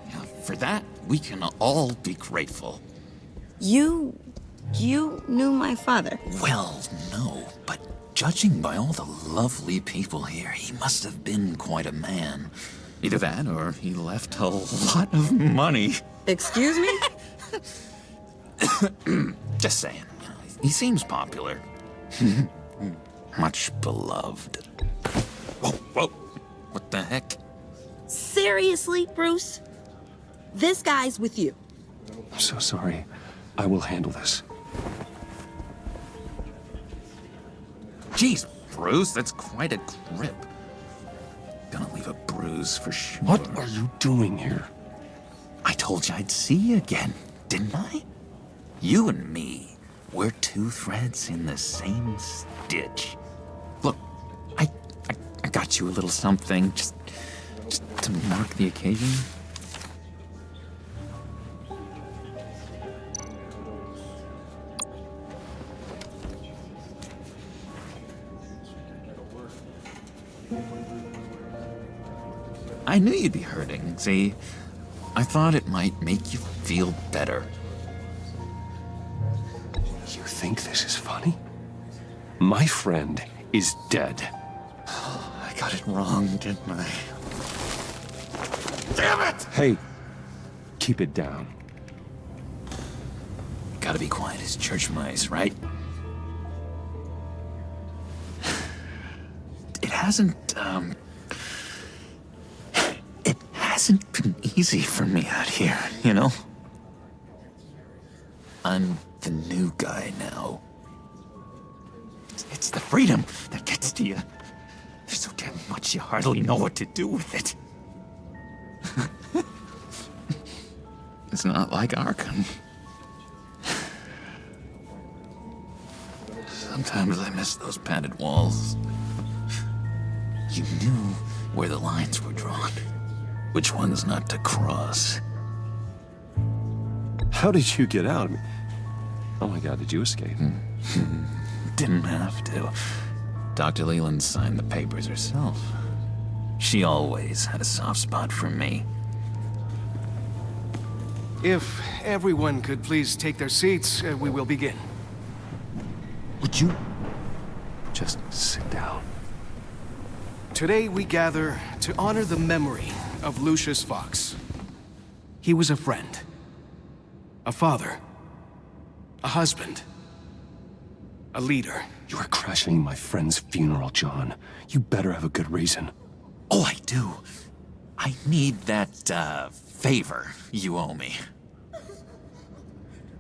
Yeah, for that, we can all be grateful. You knew my father? Well, no, but judging by all the lovely people here, he must have been quite a man. Either that, or he left a lot of money. Excuse me? Just saying, he seems popular. Much beloved. Whoa, whoa, what the heck? Seriously, Bruce? This guy's with you. I'm so sorry. I will handle this. Jeez, Bruce, that's quite a grip. Gonna leave a bruise for sure. What are you doing here? I told you I'd see you again, didn't I? You and me, we're two threads in the same stitch. Look, I got you a little something, just to mark the occasion. I knew you'd be hurting, see? I thought it might make you feel better. You think this is funny? My friend is dead. I got it wrong, didn't I? Damn it! Hey, keep it down. Gotta be quiet as church mice, right? It hasn't been easy for me out here, you know? I'm the new guy now. It's the freedom that gets to you. There's so damn much you hardly know what to do with it. It's not like Arkham. Sometimes I miss those padded walls. You knew where the lines were drawn. Which ones not to cross. How did you get out? Oh my God, did you escape? Didn't have to. Dr. Leland signed the papers herself. She always had a soft spot for me. If everyone could please take their seats, we will begin. Would you just sit down? Today we gather to honor the memory of Lucius Fox. He was a friend, a father, a husband, a leader. You are crashing my friend's funeral, John. You better have a good reason. Oh, I do. I need that, favor you owe me.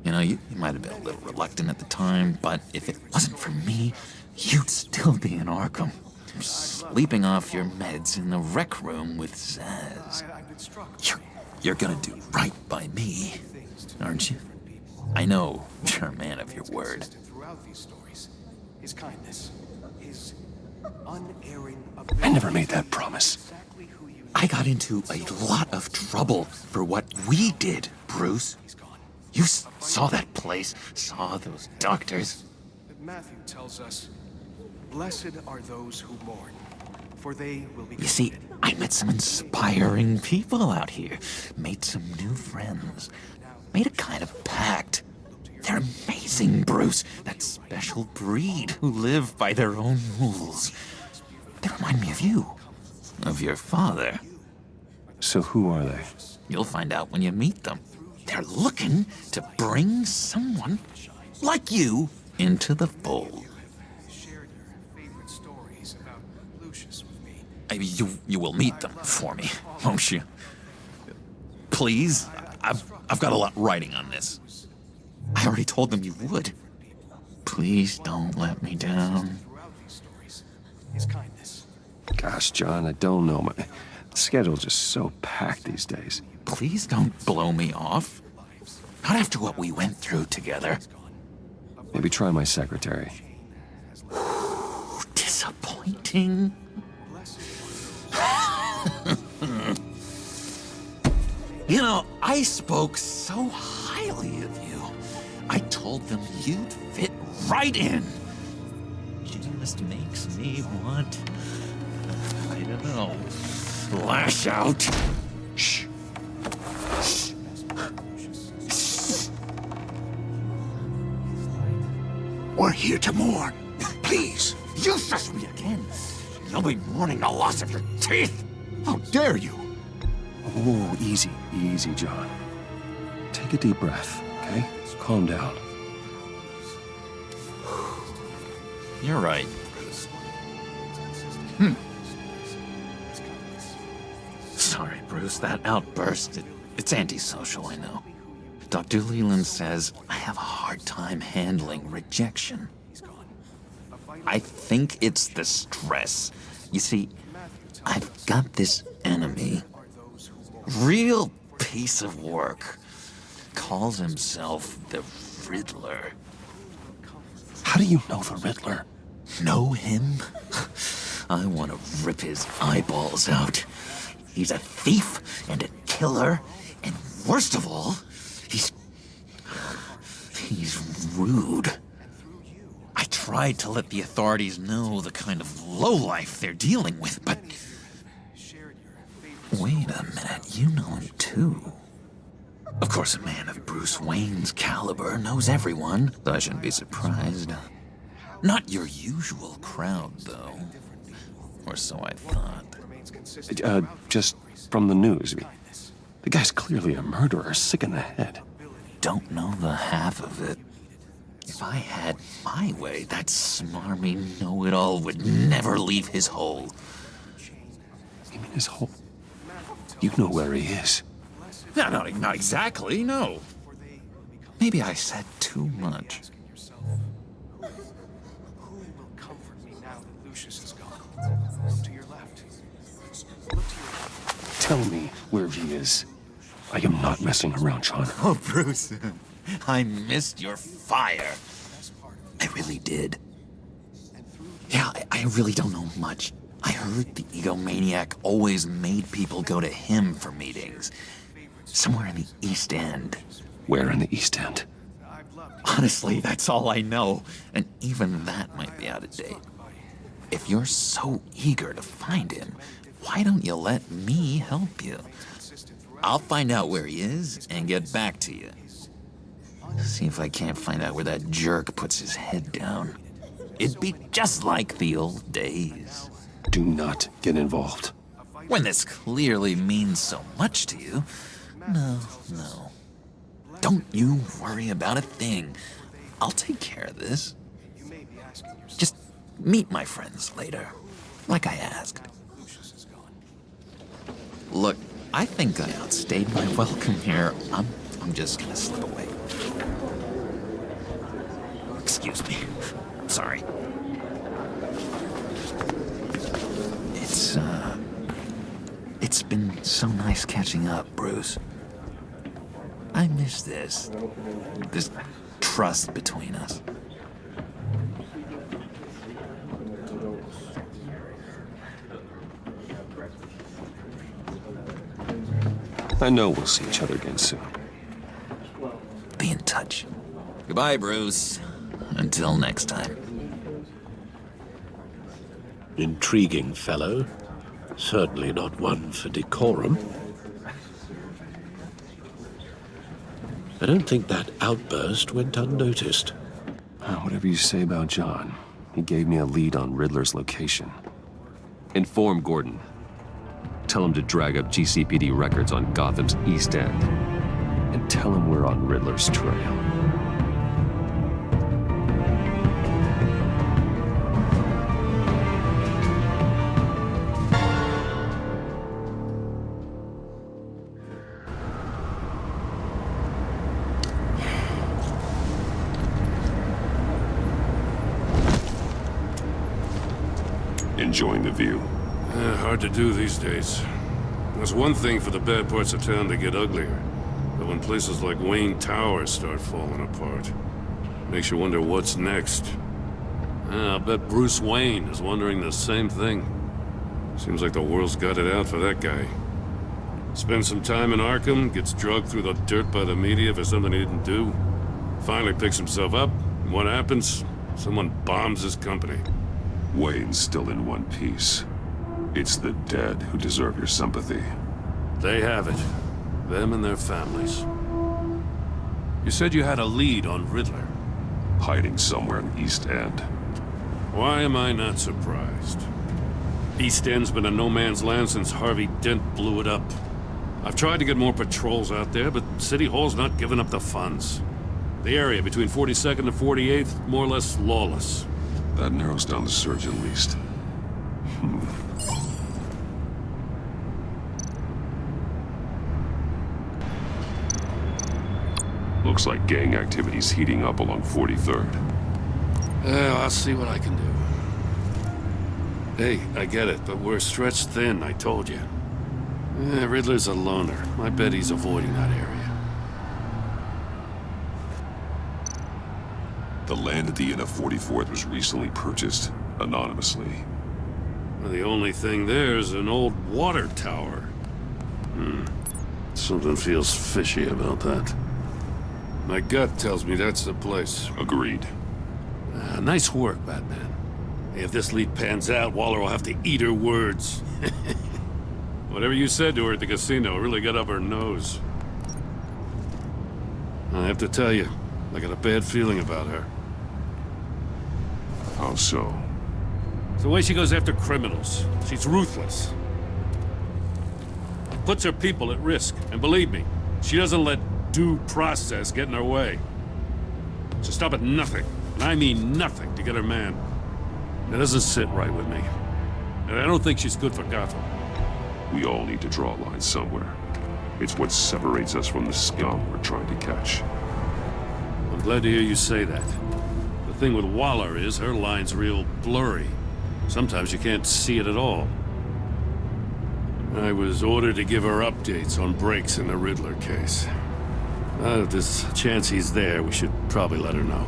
You know, you might have been a little reluctant at the time, but if it wasn't for me, you'd still be in Arkham. Sleeping off your meds in the rec room with Zaz. You're gonna do right by me, aren't you? I know you're a man of your word. his kindness, his unerring I never made that promise. I got into a lot of trouble for what we did, Bruce. You saw that place, saw those doctors. Matthew tells us, "Blessed are those who mourn, for they will be..." You see, I met some inspiring people out here, made some new friends, made a kind of pact. They're amazing, Bruce. That special breed who live by their own rules. They remind me of you, of your father. So who are they? You'll find out when you meet them. They're looking to bring someone like you into the fold. Shared your favorite stories about Lucius with me. You will meet them for me, won't you? Please? I've got a lot writing on this. I already told them you would. Please don't let me down. His kindness. Gosh, John, I don't know. My schedule's just so packed these days. Please don't blow me off. Not after what we went through together. Maybe try my secretary. Disappointing. You know, I spoke so highly of you. I told them you'd fit right in. Just makes me want, I don't know, lash out. Shh. We're here to mourn. Please. You trust me again. You'll be mourning the loss of your teeth. How dare you? Oh, easy, easy, John. Take a deep breath, okay? Calm down. You're right. Sorry, Bruce, that outburst, it's antisocial, I know. Dr. Leland says I have a hard time handling rejection. I think it's the stress. You see, I've got this enemy. Real piece of work. Calls himself the Riddler. How do you know the Riddler? Know him? I want to rip his eyeballs out. He's a thief and a killer, and worst of all, he's rude. I tried to let the authorities know the kind of lowlife they're dealing with, but... Wait a minute, you know him too. Of course, a man of Bruce Wayne's caliber knows everyone, so I shouldn't be surprised. Not your usual crowd, though. Or so I thought. Just from the news. The guy's clearly a murderer, sick in the head. Don't know the half of it. If I had my way, that smarmy know-it-all would never leave his hole. You mean his hole? You know where he is. No, not exactly, no. Maybe I said too much. Who will comfort me now that Lucius is gone? Look to your left. Look to your left. Tell me where he is. I am not messing around, John. Oh, Bruce, I missed your fire. I really did. Yeah, I really don't know much. I heard the egomaniac always made people go to him for meetings. Somewhere in the East End. Where in the East End? Honestly, that's all I know. And even that might be out of date. If you're so eager to find him, why don't you let me help you? I'll find out where he is and get back to you. See if I can't find out where that jerk puts his head down. It'd be just like the old days. Do not get involved. When this clearly means so much to you, no. Don't you worry about a thing. I'll take care of this. Just meet my friends later, like I asked. Look, I think I outstayed my welcome here. I'm just gonna slip away. Excuse me. Sorry. It's been so nice catching up, Bruce. I miss this trust between us. I know we'll see each other again soon. Be in touch. Goodbye, Bruce. Until next time. Intriguing fellow. Certainly not one for decorum. I don't think that outburst went unnoticed. Whatever you say about John, he gave me a lead on Riddler's location. Inform Gordon. Tell him to drag up GCPD records on Gotham's East End. And tell him we're on Riddler's trail. Enjoying the view. Hard to do these days. There's one thing for the bad parts of town to get uglier. But when places like Wayne Tower start falling apart, makes you wonder what's next. I'll bet Bruce Wayne is wondering the same thing. Seems like the world's got it out for that guy. Spends some time in Arkham, gets drugged through the dirt by the media for something he didn't do. Finally picks himself up, and what happens? Someone bombs his company. Wayne's still in one piece. It's the dead who deserve your sympathy. They have it. Them and their families. You said you had a lead on Riddler. Hiding somewhere in the East End. Why am I not surprised? East End's been a no-man's land since Harvey Dent blew it up. I've tried to get more patrols out there, but City Hall's not giving up the funds. The area between 42nd and 48th, more or less lawless. That narrows down the search at least. Looks like gang activity's heating up along 43rd. I'll see what I can do. Hey, I get it, but we're stretched thin, I told you. Riddler's a loner. I bet he's avoiding that area. The land at the end of 44th was recently purchased, anonymously. Well, the only thing there is an old water tower. Something feels fishy about that. My gut tells me that's the place. Agreed. Nice work, Batman. If this lead pans out, Waller will have to eat her words. Whatever you said to her at the casino really got up her nose. I have to tell you, I got a bad feeling about her. How so? It's the way she goes after criminals. She's ruthless. Puts her people at risk. And believe me, she doesn't let due process get in her way. She'll stop at nothing, and I mean nothing, to get her man. That doesn't sit right with me. And I don't think she's good for Gotham. We all need to draw a line somewhere. It's what separates us from the scum we're trying to catch. I'm glad to hear you say that. The thing with Waller is her line's real blurry. Sometimes you can't see it at all. I was ordered to give her updates on breaks in the Riddler case. If there's a chance he's there, we should probably let her know.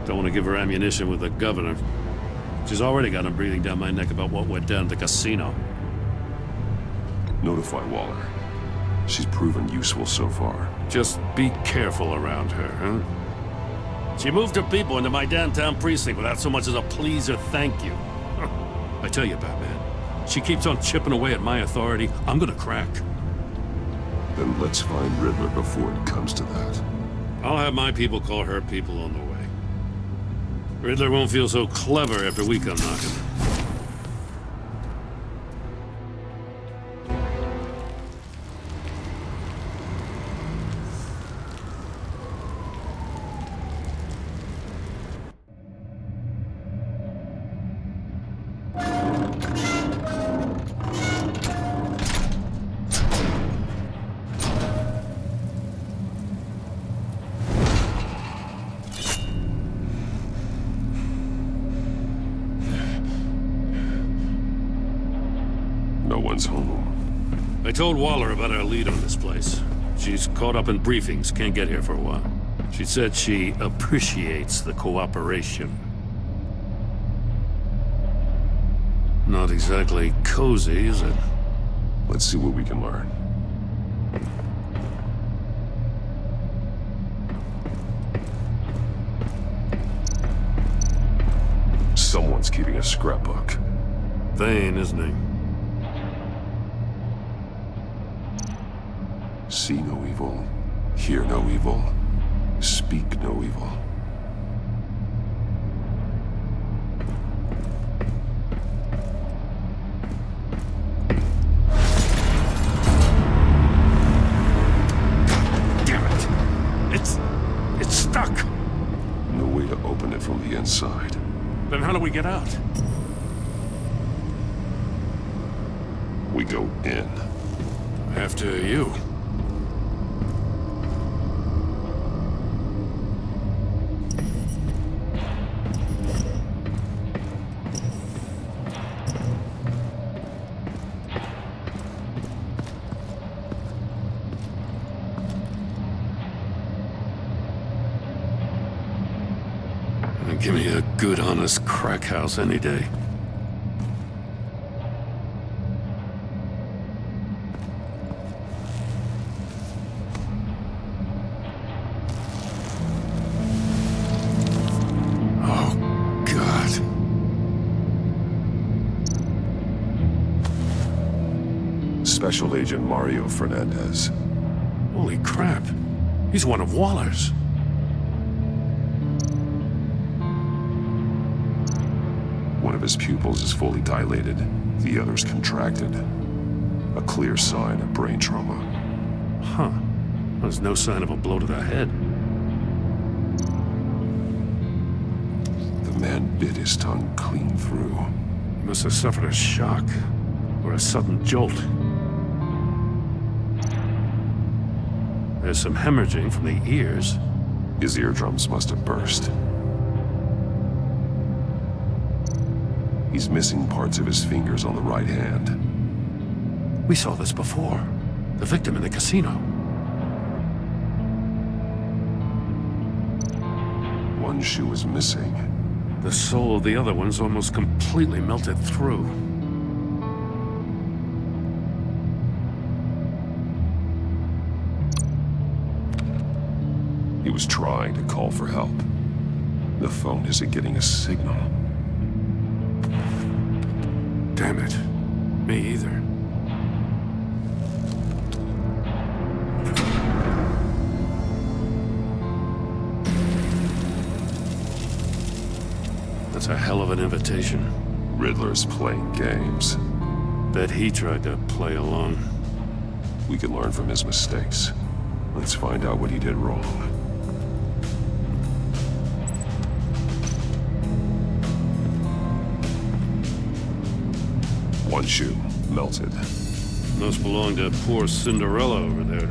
Don't want to give her ammunition with the governor. She's already got him breathing down my neck about what went down at the casino. Notify Waller. She's proven useful so far. Just be careful around her, huh? She moved her people into my downtown precinct without so much as a please or thank you. I tell you, Batman, she keeps on chipping away at my authority. I'm gonna crack. Then let's find Riddler before it comes to that. I'll have my people call her people on the way. Riddler won't feel so clever after we come knocking. No one's home. I told Waller about our lead on this place. She's caught up in briefings, can't get here for a while. She said she appreciates the cooperation. Not exactly cozy, is it? Let's see what we can learn. once keeping a scrapbook. Vain, isn't he? See no evil, hear no evil, speak no evil. Damn it! It's stuck! No way to open it from the inside. Then how do we get out? We go in. After you. Give me a good, honest crack house any day. Oh, God. Special Agent Mario Fernandez. Holy crap. He's one of Waller's. One of his pupils is fully dilated, the other's contracted. A clear sign of brain trauma. Huh. There's no sign of a blow to the head. The man bit his tongue clean through. He must have suffered a shock, or a sudden jolt. There's some hemorrhaging from the ears. His eardrums must have burst. He's missing parts of his fingers on the right hand. We saw this before. The victim in the casino. One shoe is missing. The sole of the other one's almost completely melted through. He was trying to call for help. The phone isn't getting a signal. Damn it. Me either. That's a hell of an invitation. Riddler's playing games. Bet he tried to play along. We can learn from his mistakes. Let's find out what he did wrong. One shoe, melted. Must belong to poor Cinderella over there.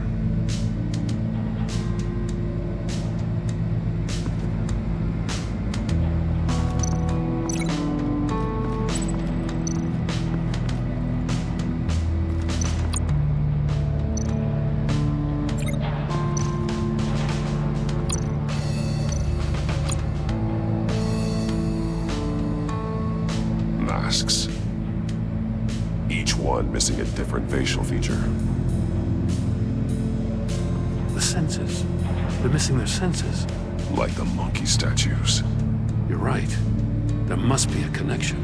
Masks. Each one missing a different facial feature. The senses. They're missing their senses. Like the monkey statues. You're right. There must be a connection.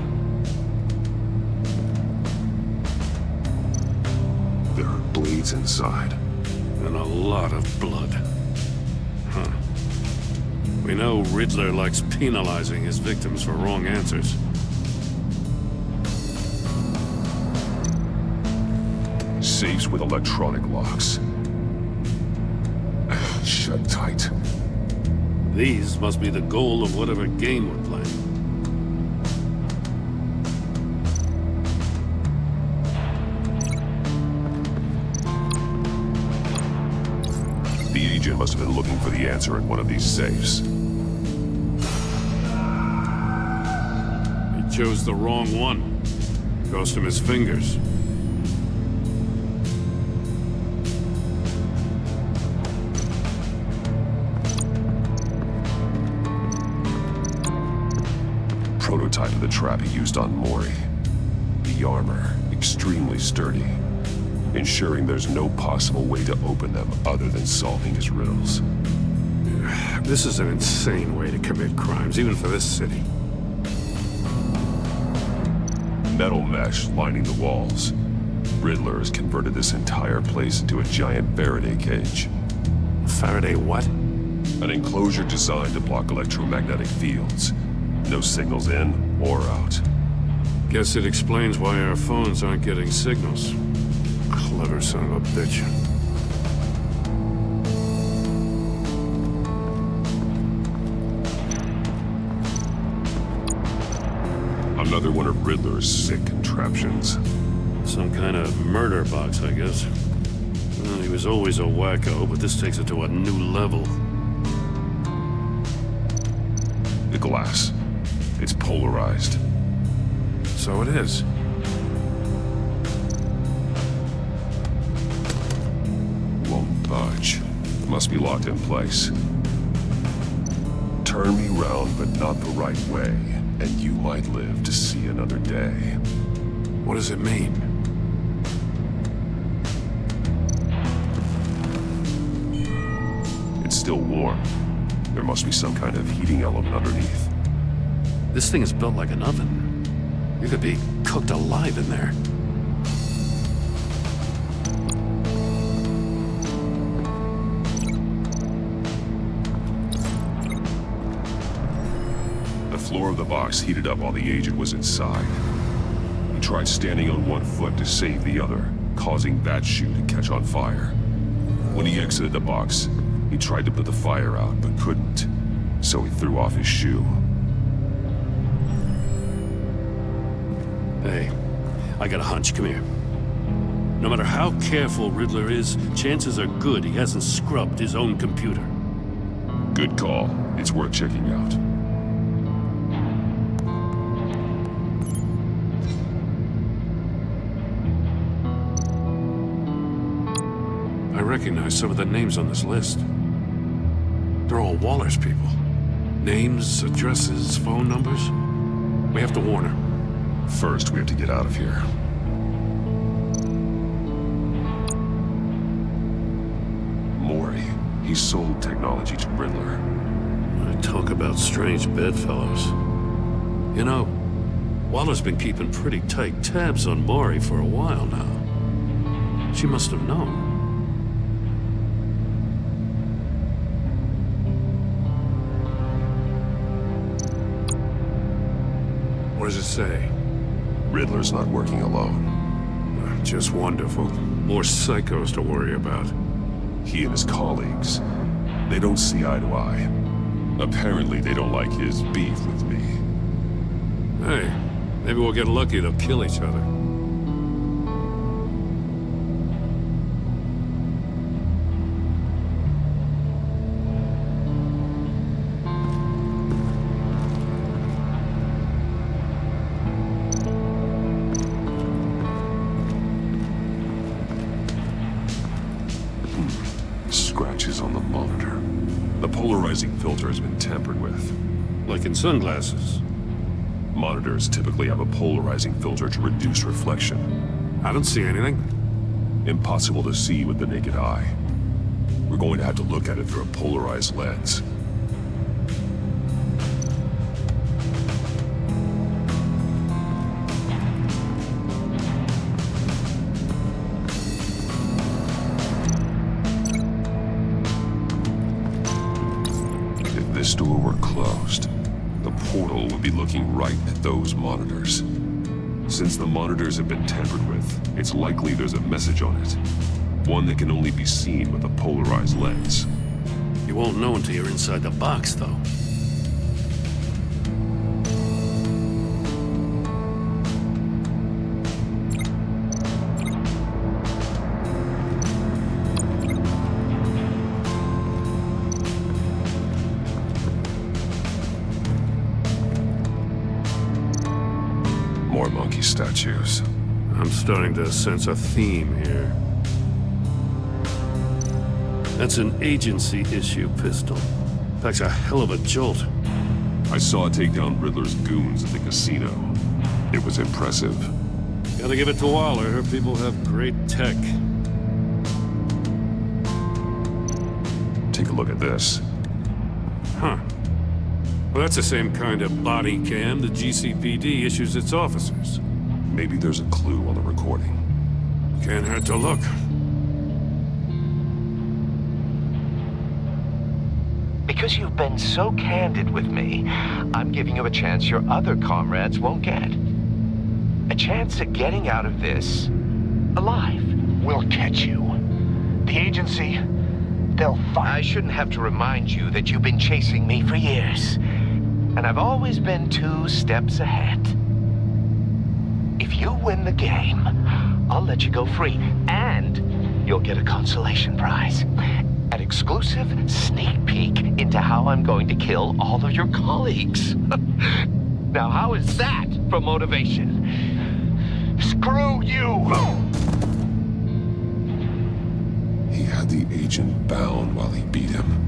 There are bleeds inside. And a lot of blood. Huh. We know Riddler likes penalizing his victims for wrong answers. Safes with electronic locks. Shut tight. These must be the goal of whatever game we're playing. The agent must have been looking for the answer in one of these safes. He chose the wrong one. Cost him his fingers. Prototype of the trap he used on Mori. The armor, extremely sturdy, ensuring there's no possible way to open them other than solving his riddles. This is an insane way to commit crimes, even for this city. metal mesh lining the walls. Riddler has converted this entire place into a giant Faraday cage. Faraday what? An enclosure designed to block electromagnetic fields. No signals in or out. Guess it explains why our phones aren't getting signals. Clever son of a bitch. Another one of Riddler's sick contraptions. Some kind of murder box, I guess. Well, he was always a wacko, but this takes it to a new level. The glass. It's polarized. So it is. Won't budge. Must be locked in place. Turn me round, but not the right way, and you might live to see another day. What does it mean? It's still warm. There must be some kind of heating element underneath. This thing is built like an oven. You could be cooked alive in there. The floor of the box heated up while the agent was inside. He tried standing on one foot to save the other, causing that shoe to catch on fire. When he exited the box, he tried to put the fire out, but couldn't. So he threw off his shoe. Hey, I got a hunch. Come here. No matter how careful Riddler is, chances are good he hasn't scrubbed his own computer. Good call. It's worth checking out. I recognize some of the names on this list. They're all Waller's people. Names, addresses, phone numbers. We have to warn her. First, we have to get out of here. Maury. He sold technology to Riddler. Talk about strange bedfellows. You know, Waller's been keeping pretty tight tabs on Maury for a while now. She must have known. What does it say? Riddler's not working alone. Just wonderful. More psychos to worry about. He and his colleagues, they don't see eye to eye. Apparently, they don't like his beef with me. Hey, maybe we'll get lucky they'll kill each other. Scratches on the monitor. The polarizing filter has been tampered with. Like in sunglasses. Monitors typically have a polarizing filter to reduce reflection. I don't see anything. Impossible to see with the naked eye. We're going to have to look at it through a polarized lens. If this door were closed, the portal would be looking right at those monitors. Since the monitors have been tampered with, it's likely there's a message on it. One that can only be seen with a polarized lens. You won't know until you're inside the box, though. More monkey statues. I'm starting to sense a theme here. That's an agency issue pistol. Packs a hell of a jolt. I saw it take down Riddler's goons at the casino. It was impressive. Gotta give it to Waller. Her people have great tech. Take a look at this. Huh. Well, that's the same kind of body cam the GCPD issues its officers. Maybe there's a clue on the recording. Can't hurt to look. Because you've been so candid with me, I'm giving you a chance your other comrades won't get. A chance at getting out of this alive. We'll catch you. The agency, they'll find... I shouldn't have to remind you that you've been chasing me for years. And I've always been 2 steps ahead. If you win the game, I'll let you go free, and you'll get a consolation prize. An exclusive sneak peek into how I'm going to kill all of your colleagues. Now, how is that for motivation? Screw you! He had the agent bound while he beat him.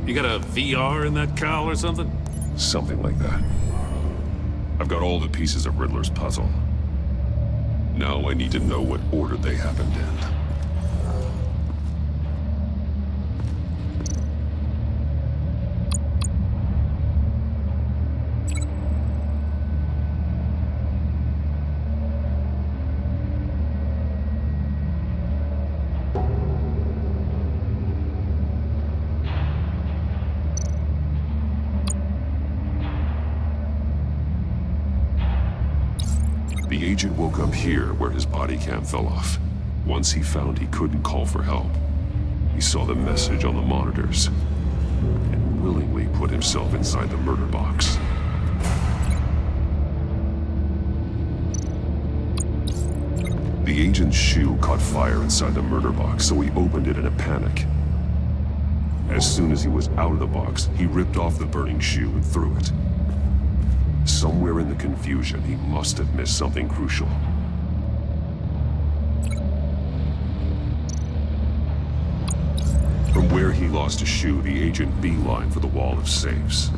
You got a VR in that cowl or something? Something like that. I've got all the pieces of Riddler's puzzle. Now I need to know what order they happened in. The agent woke up here where his body cam fell off. Once he found he couldn't call for help, he saw the message on the monitors and willingly put himself inside the murder box. The agent's shoe caught fire inside the murder box, so he opened it in a panic. As soon as he was out of the box, he ripped off the burning shoe and threw it. Somewhere in the confusion, he must have missed something crucial. From where he lost a shoe, the agent beelined for the wall of safes.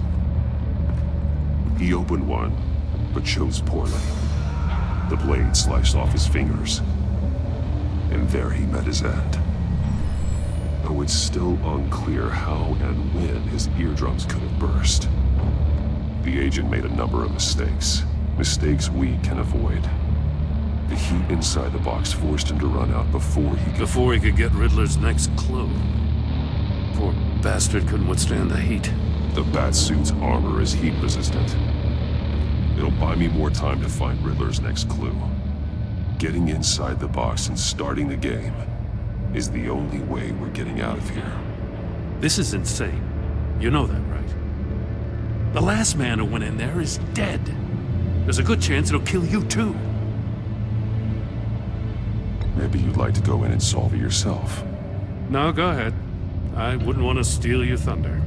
He opened one, but chose poorly. The blade sliced off his fingers, and there he met his end. Though it's still unclear how and when his eardrums could have burst. The agent made a number of mistakes. Mistakes we can avoid. The heat inside the box forced him to run out before he could get Riddler's next clue. Poor bastard couldn't withstand the heat. The Batsuit's armor is heat resistant. It'll buy me more time to find Riddler's next clue. Getting inside the box and starting the game is the only way we're getting out of here. This is insane. You know that, right? The last man who went in there is dead. There's a good chance it'll kill you too. Maybe you'd like to go in and solve it yourself. No, go ahead. I wouldn't want to steal your thunder.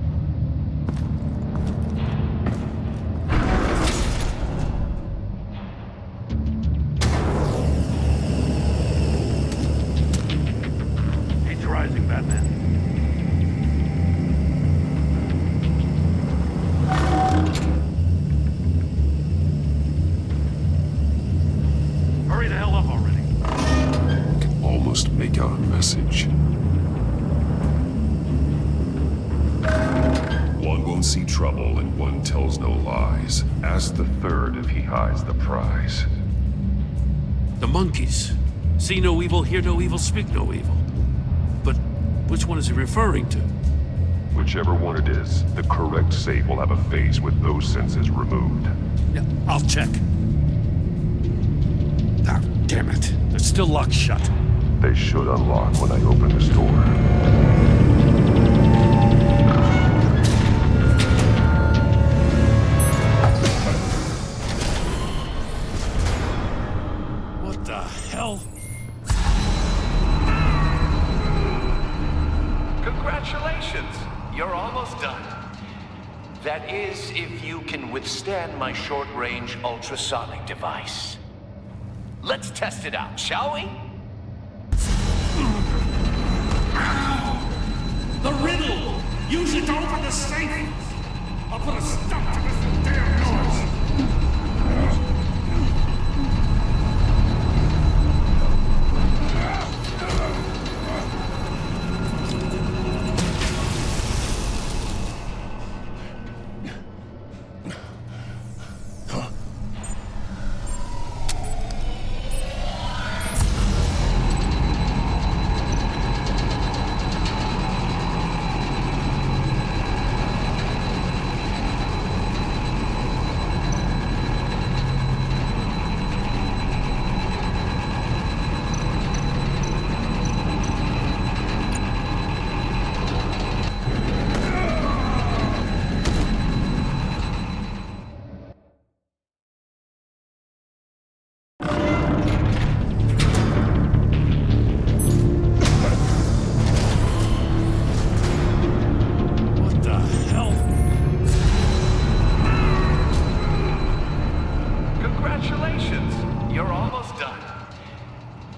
He's rising, Batman. Hurry the hell up already. I can almost make out a message. One won't see trouble and one tells no lies. Ask the third if he hides the prize. The monkeys. See no evil, hear no evil, speak no evil. But which one is he referring to? Whichever one it is, the correct safe will have a face with those senses removed. Yeah, I'll check. Ah, damn it. They're still locked shut. They should unlock when I open this door. Congratulations! You're almost done. That is, if you can withstand my short-range ultrasonic device. Let's test it out, shall we? The riddle! Use it to open the safe! I'll put a stop to this damn noise!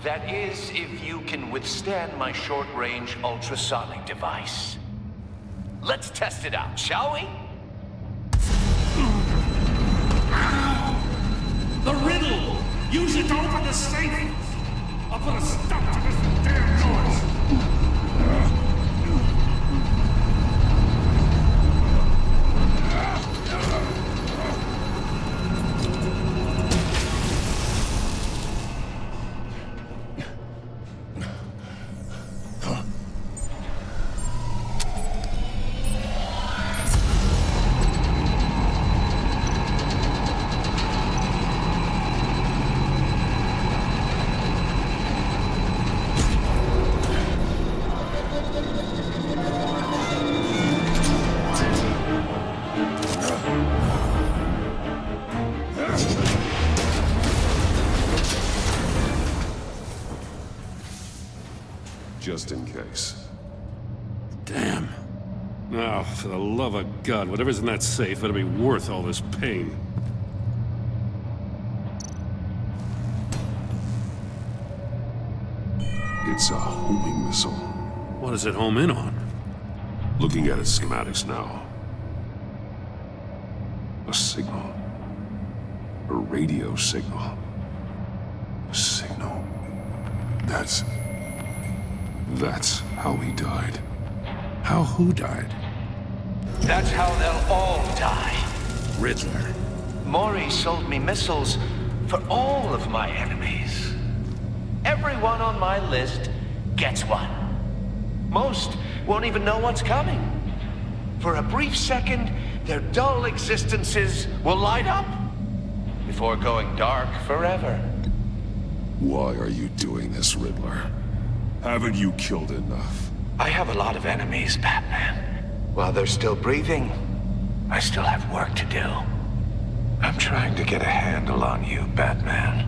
That is, if you can withstand my short-range ultrasonic device. Let's test it out, shall we? The riddle! Use it to open the safe! I'll put a stop to this damn noise! Just in case. Damn. Now, for the love of God, whatever's in that safe better be worth all this pain. It's a homing missile. What does it home in on? Looking at its schematics now. A signal. A radio signal. A signal. That's how he died. How who died? That's how they'll all die. Riddler. Maury sold me missiles for all of my enemies. Everyone on my list gets one. Most won't even know what's coming. For a brief second, their dull existences will light up before going dark forever. Why are you doing this, Riddler? Haven't you killed enough? I have a lot of enemies, Batman. While they're still breathing, I still have work to do. I'm trying to get a handle on you, Batman.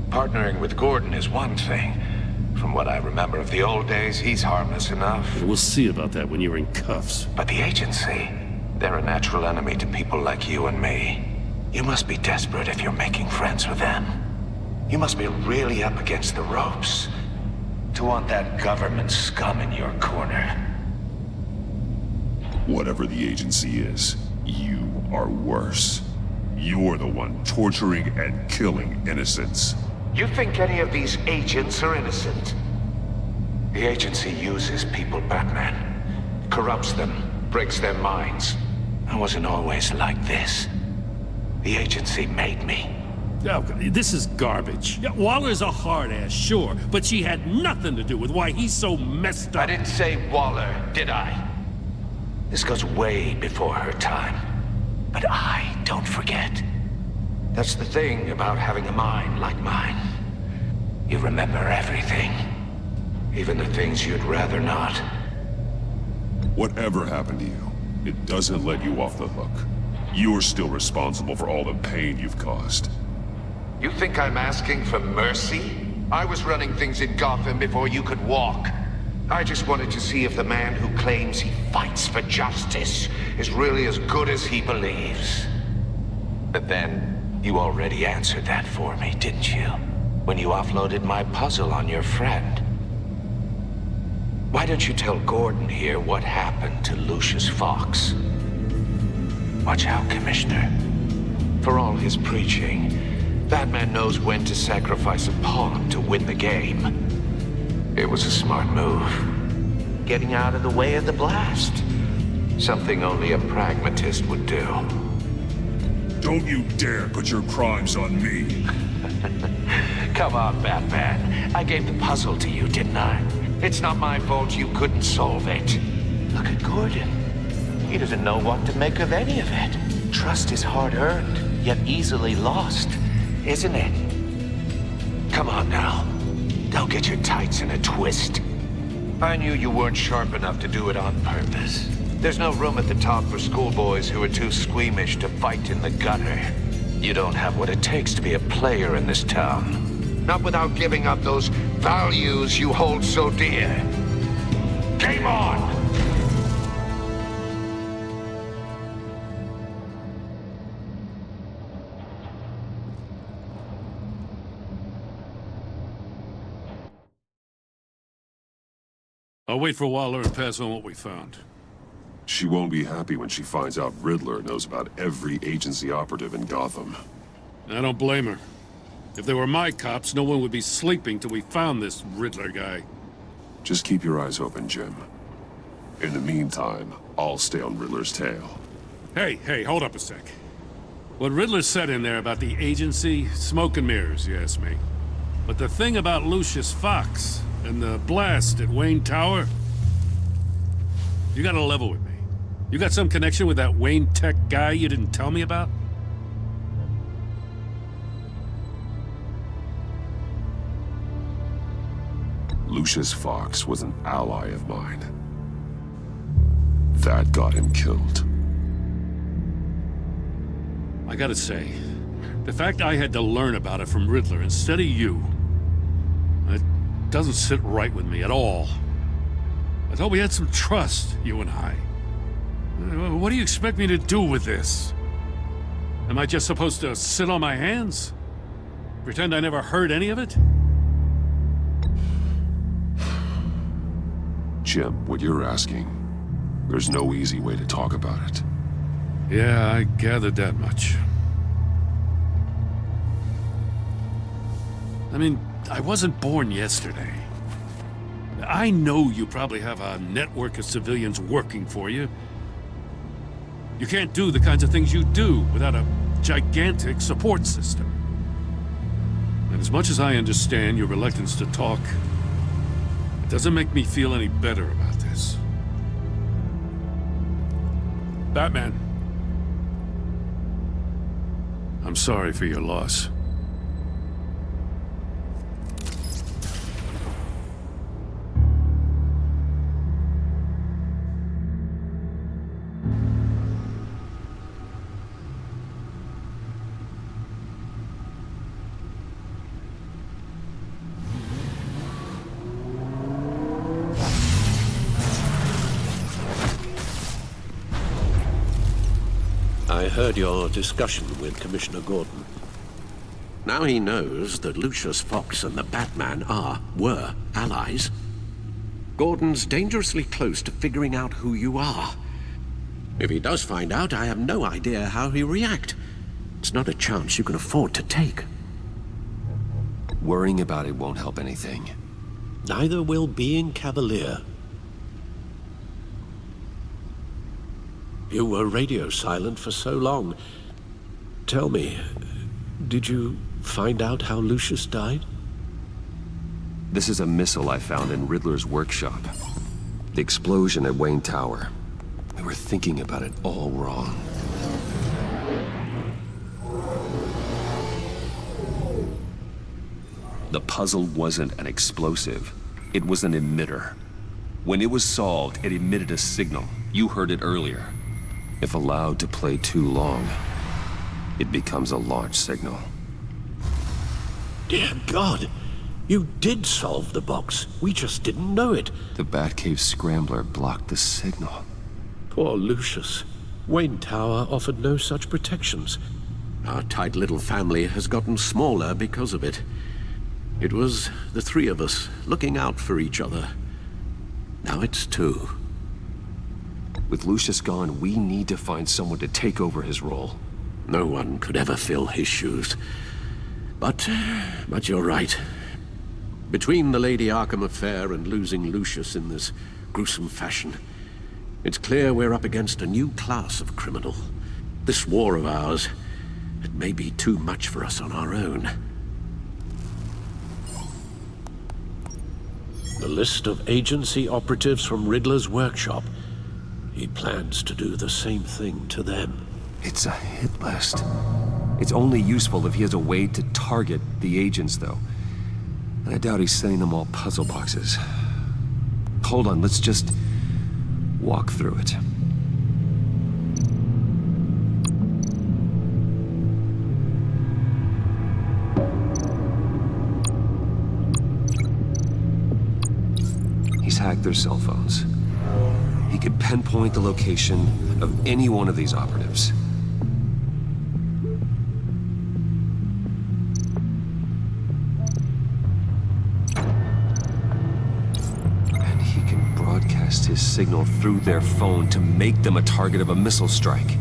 Partnering with Gordon is one thing. From what I remember of the old days, he's harmless enough. We'll see about that when you're in cuffs. But the agency, they're a natural enemy to people like you and me. You must be desperate if you're making friends with them. You must be really up against the ropes to want that government scum in your corner. Whatever the agency is, you are worse. You're the one torturing and killing innocents. You think any of these agents are innocent? The agency uses people, Batman. Corrupts them, breaks their minds. I wasn't always like this. The agency made me. Oh, this is garbage. Yeah, Waller's a hard-ass, sure, but she had nothing to do with why he's so messed up. I didn't say Waller, did I? This goes way before her time. But I don't forget. That's the thing about having a mind like mine. You remember everything. Even the things you'd rather not. Whatever happened to you, it doesn't let you off the hook. You're still responsible for all the pain you've caused. You think I'm asking for mercy? I was running things in Gotham before you could walk. I just wanted to see if the man who claims he fights for justice is really as good as he believes. But then, you already answered that for me, didn't you? When you offloaded my puzzle on your friend. Why don't you tell Gordon here what happened to Lucius Fox? Watch out, Commissioner. For all his preaching, Batman knows when to sacrifice a pawn to win the game. It was a smart move. Getting out of the way of the blast. Something only a pragmatist would do. Don't you dare put your crimes on me. Come on, Batman. I gave the puzzle to you, didn't I? It's not my fault you couldn't solve it. Look at Gordon. He doesn't know what to make of any of it. Trust is hard-earned, yet easily lost, isn't it? Come on now. Don't get your tights in a twist. I knew you weren't sharp enough to do it on purpose. There's no room at the top for schoolboys who are too squeamish to fight in the gutter. You don't have what it takes to be a player in this town. Not without giving up those values you hold so dear. Game on! I'll wait for Waller and pass on what we found. She won't be happy when she finds out Riddler knows about every agency operative in Gotham. I don't blame her. If they were my cops, no one would be sleeping till we found this Riddler guy. Just keep your eyes open, Jim. In the meantime, I'll stay on Riddler's tail. Hey, hold up a sec. What Riddler said in there about the agency, smoke and mirrors, you ask me. But the thing about Lucius Fox and the blast at Wayne Tower, you gotta level with me. You got some connection with that Wayne Tech guy you didn't tell me about? Lucius Fox was an ally of mine. That got him killed. I gotta say, the fact I had to learn about it from Riddler instead of you, it doesn't sit right with me at all. I thought we had some trust, you and I. What do you expect me to do with this? Am I just supposed to sit on my hands? Pretend I never heard any of it? Jim, what you're asking, there's no easy way to talk about it. Yeah, I gathered that much. I mean, I wasn't born yesterday. I know you probably have a network of civilians working for you. You can't do the kinds of things you do without a gigantic support system. And as much as I understand your reluctance to talk, it doesn't make me feel any better about this. Batman. I'm sorry for your loss. I heard your discussion with Commissioner Gordon. Now he knows that Lucius Fox and the Batman were allies. Gordon's dangerously close to figuring out who you are. If he does find out, I have no idea how he'll react. It's not a chance you can afford to take. Worrying about it won't help anything. Neither will being cavalier. You were radio silent for so long. Tell me, did you find out how Lucius died? This is a missile I found in Riddler's workshop. The explosion at Wayne Tower. We were thinking about it all wrong. The puzzle wasn't an explosive. It was an emitter. When it was solved, it emitted a signal. You heard it earlier. If allowed to play too long, it becomes a launch signal. Dear God, you did solve the box. We just didn't know it. The Batcave scrambler blocked the signal. Poor Lucius. Wayne Tower offered no such protections. Our tight little family has gotten smaller because of it. It was the three of us looking out for each other. Now it's two. With Lucius gone, we need to find someone to take over his role. No one could ever fill his shoes. But you're right. Between the Lady Arkham affair and losing Lucius in this gruesome fashion, it's clear we're up against a new class of criminal. This war of ours, it may be too much for us on our own. The list of agency operatives from Riddler's workshop. He plans to do the same thing to them. It's a hit list. It's only useful if he has a way to target the agents, though. And I doubt he's sending them all puzzle boxes. Hold on, let's just walk through it. He's hacked their cell phones. He could pinpoint the location of any one of these operatives. And he can broadcast his signal through their phone to make them a target of a missile strike.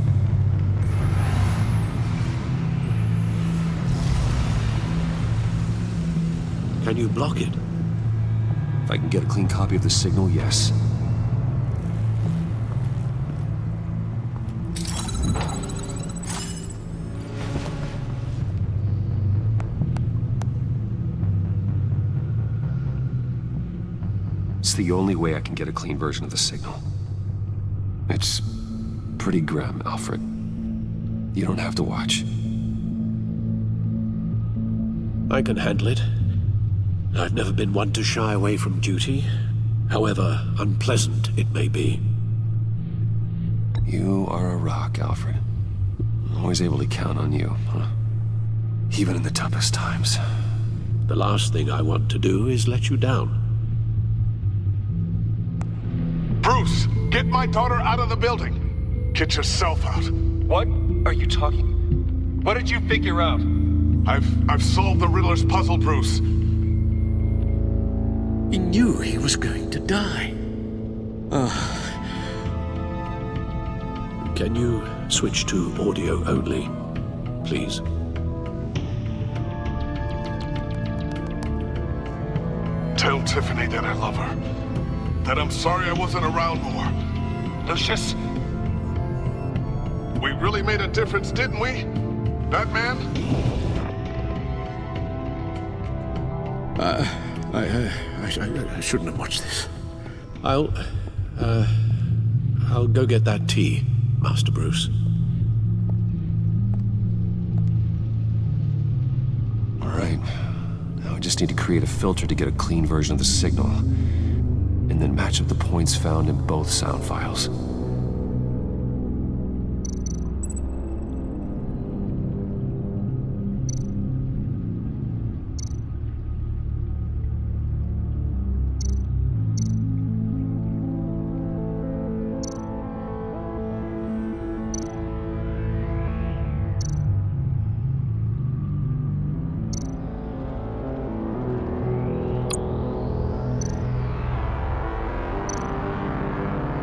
Can you block it? If I can get a clean copy of the signal, yes. It's the only way I can get a clean version of the signal. It's pretty grim, Alfred. You don't have to watch. I can handle it. I've never been one to shy away from duty, however unpleasant it may be. You are a rock, Alfred. Always able to count on you, huh? Even in the toughest times. The last thing I want to do is let you down. Bruce, get my daughter out of the building. Get yourself out. What are you talking? What did you figure out? I've solved the Riddler's puzzle, Bruce. He knew he was going to die. Can you switch to audio only, please? Tell Tiffany that I love her. That I'm sorry I wasn't around more. Lucius? We really made a difference, didn't we? Batman? I shouldn't have watched this. I'll go get that tea, Master Bruce. All right. Now I just need to create a filter to get a clean version of the signal, and then match up the points found in both sound files.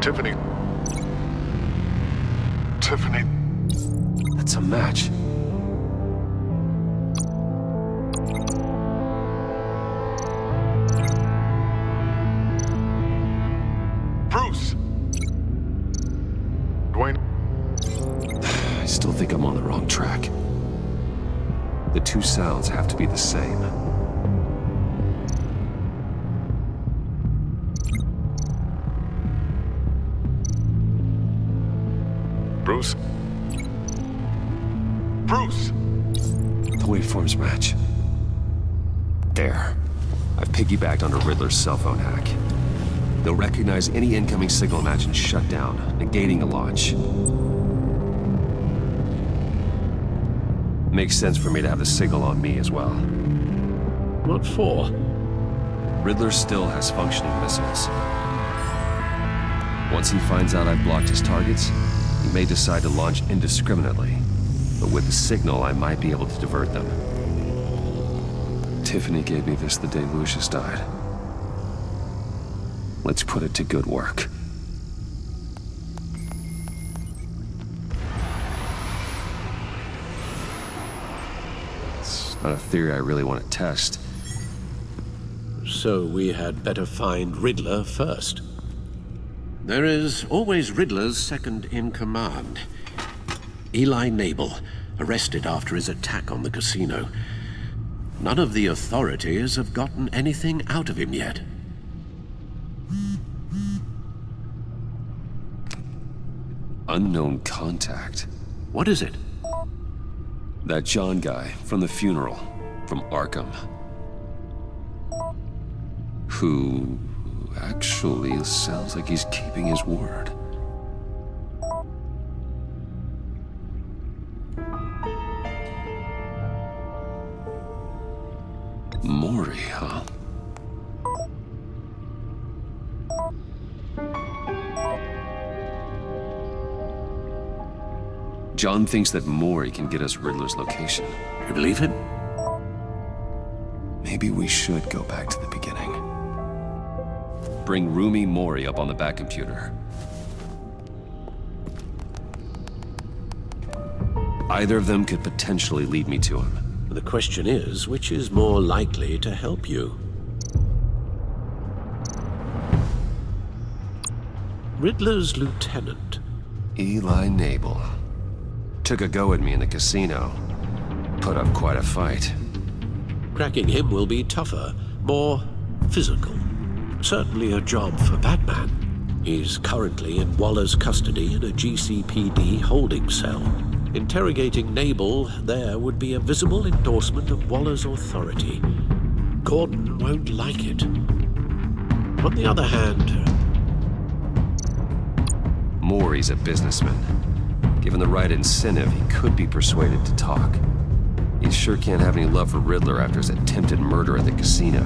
Tiffany. Tiffany. That's a match. Bruce! Dwayne. I still think I'm on the wrong track. The two sounds have to be the same. Bruce? Bruce! The waveforms match. There. I've piggybacked onto Riddler's cell phone hack. They'll recognize any incoming signal match and shut down, negating a launch. Makes sense for me to have the signal on me as well. What for? Riddler still has functioning missiles. Once he finds out I've blocked his targets, he may decide to launch indiscriminately. But with the signal, I might be able to divert them. Tiffany gave me this the day Lucius died. Let's put it to good work. It's not a theory I really want to test. So we had better find Riddler first. There is always Riddler's second in command. Eli Nabel, arrested after his attack on the casino. None of the authorities have gotten anything out of him yet. Unknown contact. What is it? That John guy from the funeral, from Arkham. Who actually sounds like he's keeping his word. Maury, huh? John thinks that Maury can get us Riddler's location. You believe him? Maybe we should go back to the beginning. Bring Rumi Mori up on the back computer. Either of them could potentially lead me to him. The question is, which is more likely to help you? Riddler's lieutenant. Eli Nabel. Took a go at me in the casino. Put up quite a fight. Cracking him will be tougher, more physical. Certainly a job for Batman. He's currently in Waller's custody in a GCPD holding cell. Interrogating Nabel there would be a visible endorsement of Waller's authority. Gordon won't like it. On the other hand... Mori's a businessman. Given the right incentive, he could be persuaded to talk. He sure can't have any love for Riddler after his attempted murder at the casino.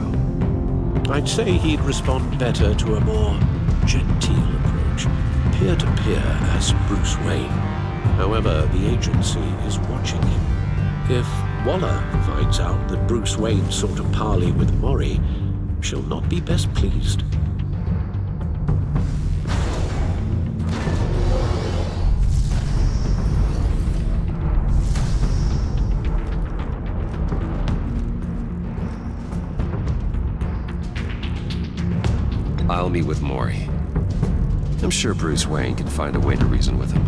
I'd say he'd respond better to a more genteel approach, peer-to-peer as Bruce Wayne. However, the agency is watching him. If Waller finds out that Bruce Wayne sought a parley with Mori, she'll not be best pleased. I'll meet with Mori. I'm sure Bruce Wayne can find a way to reason with him.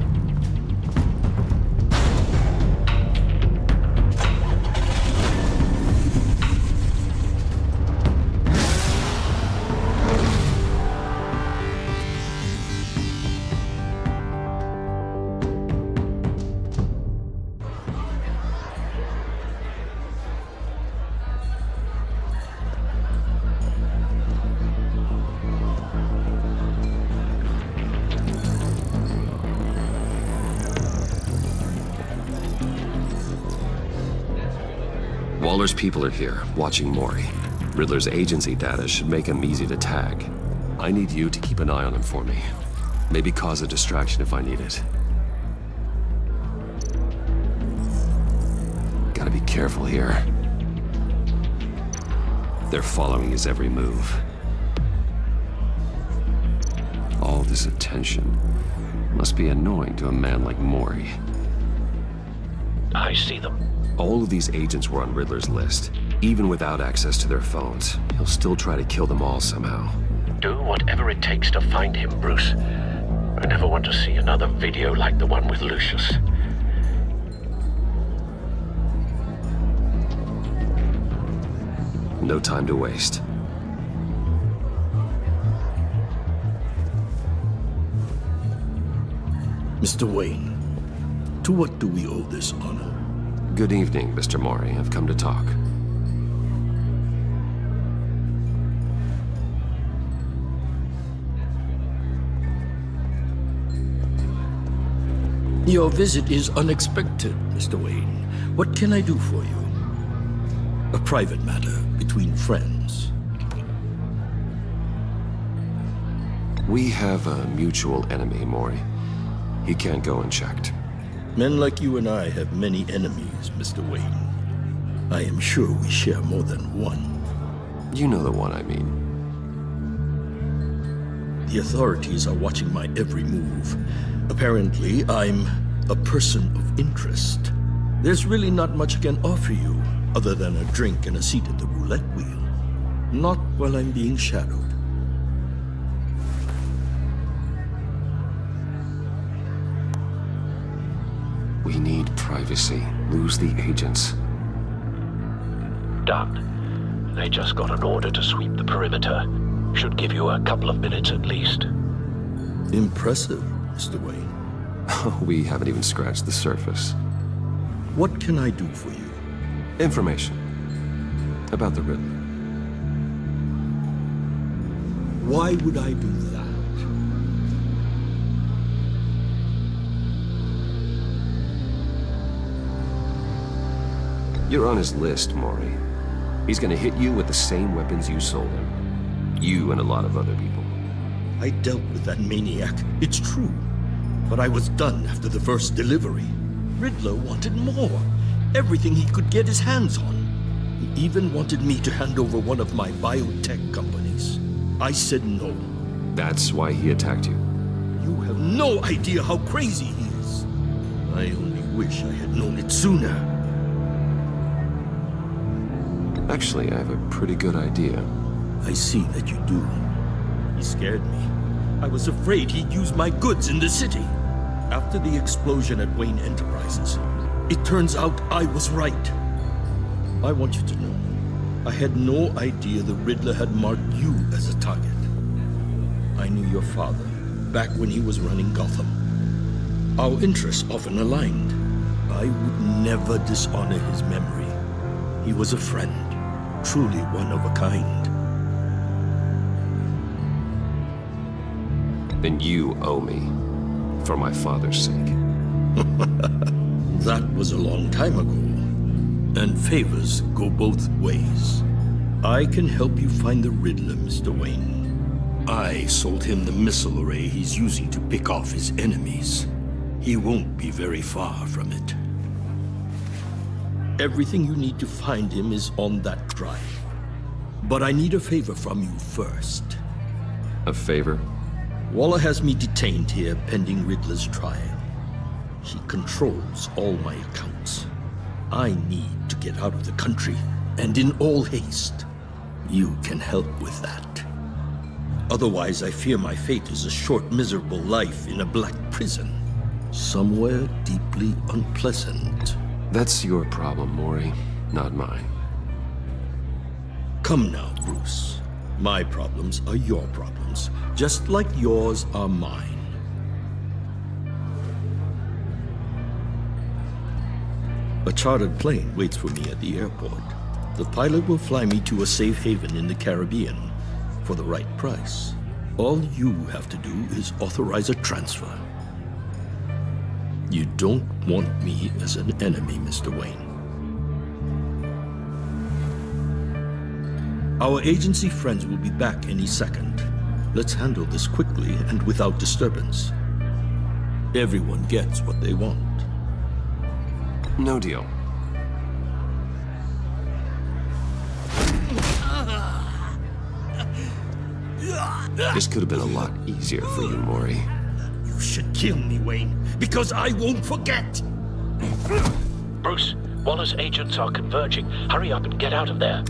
Waller's people are here, watching Mori. Riddler's agency data should make him easy to tag. I need you to keep an eye on him for me. Maybe cause a distraction if I need it. Gotta be careful here. They're following his every move. All this attention must be annoying to a man like Mori. I see them. All of these agents were on Riddler's list. Even without access to their phones, he'll still try to kill them all somehow. Do whatever it takes to find him, Bruce. I never want to see another video like the one with Lucius. No time to waste. Mr. Wayne, to what do we owe this honor? Good evening, Mr. Mori. I've come to talk. Your visit is unexpected, Mr. Wayne. What can I do for you? A private matter between friends. We have a mutual enemy, Mori. He can't go unchecked. Men like you and I have many enemies, Mr. Wayne. I am sure we share more than one. You know the one I mean. The authorities are watching my every move. Apparently, I'm a person of interest. There's really not much I can offer you, other than a drink and a seat at the roulette wheel. Not while I'm being shadowed. We need privacy. Lose the agents. Done. They just got an order to sweep the perimeter. Should give you a couple of minutes at least. Impressive, Mr. Wayne. We haven't even scratched the surface. What can I do for you? Information. About the Riddler. Why would I do that? You're on his list, Mori. He's gonna hit you with the same weapons you sold him. You and a lot of other people. I dealt with that maniac, it's true. But I was done after the first delivery. Riddler wanted more. Everything he could get his hands on. He even wanted me to hand over one of my biotech companies. I said no. That's why he attacked you? You have no idea how crazy he is. I only wish I had known it sooner. Actually, I have a pretty good idea. I see that you do. He scared me. I was afraid he'd use my goods in the city. After the explosion at Wayne Enterprises, it turns out I was right. I want you to know, I had no idea the Riddler had marked you as a target. I knew your father back when he was running Gotham. Our interests often aligned. I would never dishonor his memory. He was a friend, truly one of a kind. Then you owe me, for my father's sake. That was a long time ago, and favors go both ways. I can help you find the Riddler, Mr. Wayne. I sold him the missile array he's using to pick off his enemies. He won't be very far from it. Everything you need to find him is on that drive. But I need a favor from you first. A favor? Waller has me detained here pending Riddler's trial. She controls all my accounts. I need to get out of the country, and in all haste. You can help with that. Otherwise, I fear my fate is a short, miserable life in a black prison. Somewhere deeply unpleasant. That's your problem, Maury, not mine. Come now, Bruce. My problems are your problems, just like yours are mine. A chartered plane waits for me at the airport. The pilot will fly me to a safe haven in the Caribbean for the right price. All you have to do is authorize a transfer. You don't want me as an enemy, Mr. Wayne. Our agency friends will be back any second. Let's handle this quickly and without disturbance. Everyone gets what they want. No deal. This could have been a lot easier for you, Maury. You should kill me, Wayne, because I won't forget! Bruce, Waller's agents are converging. Hurry up and get out of there.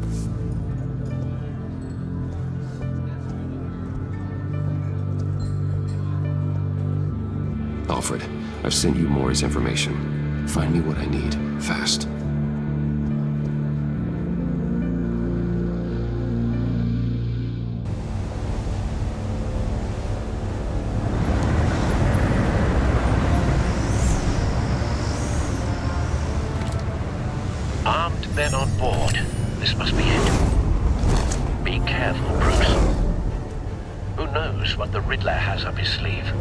Alfred, I've sent you Maury's information. Find me what I need, fast. Armed men on board. This must be it. Be careful, Bruce. Who knows what the Riddler has up his sleeve?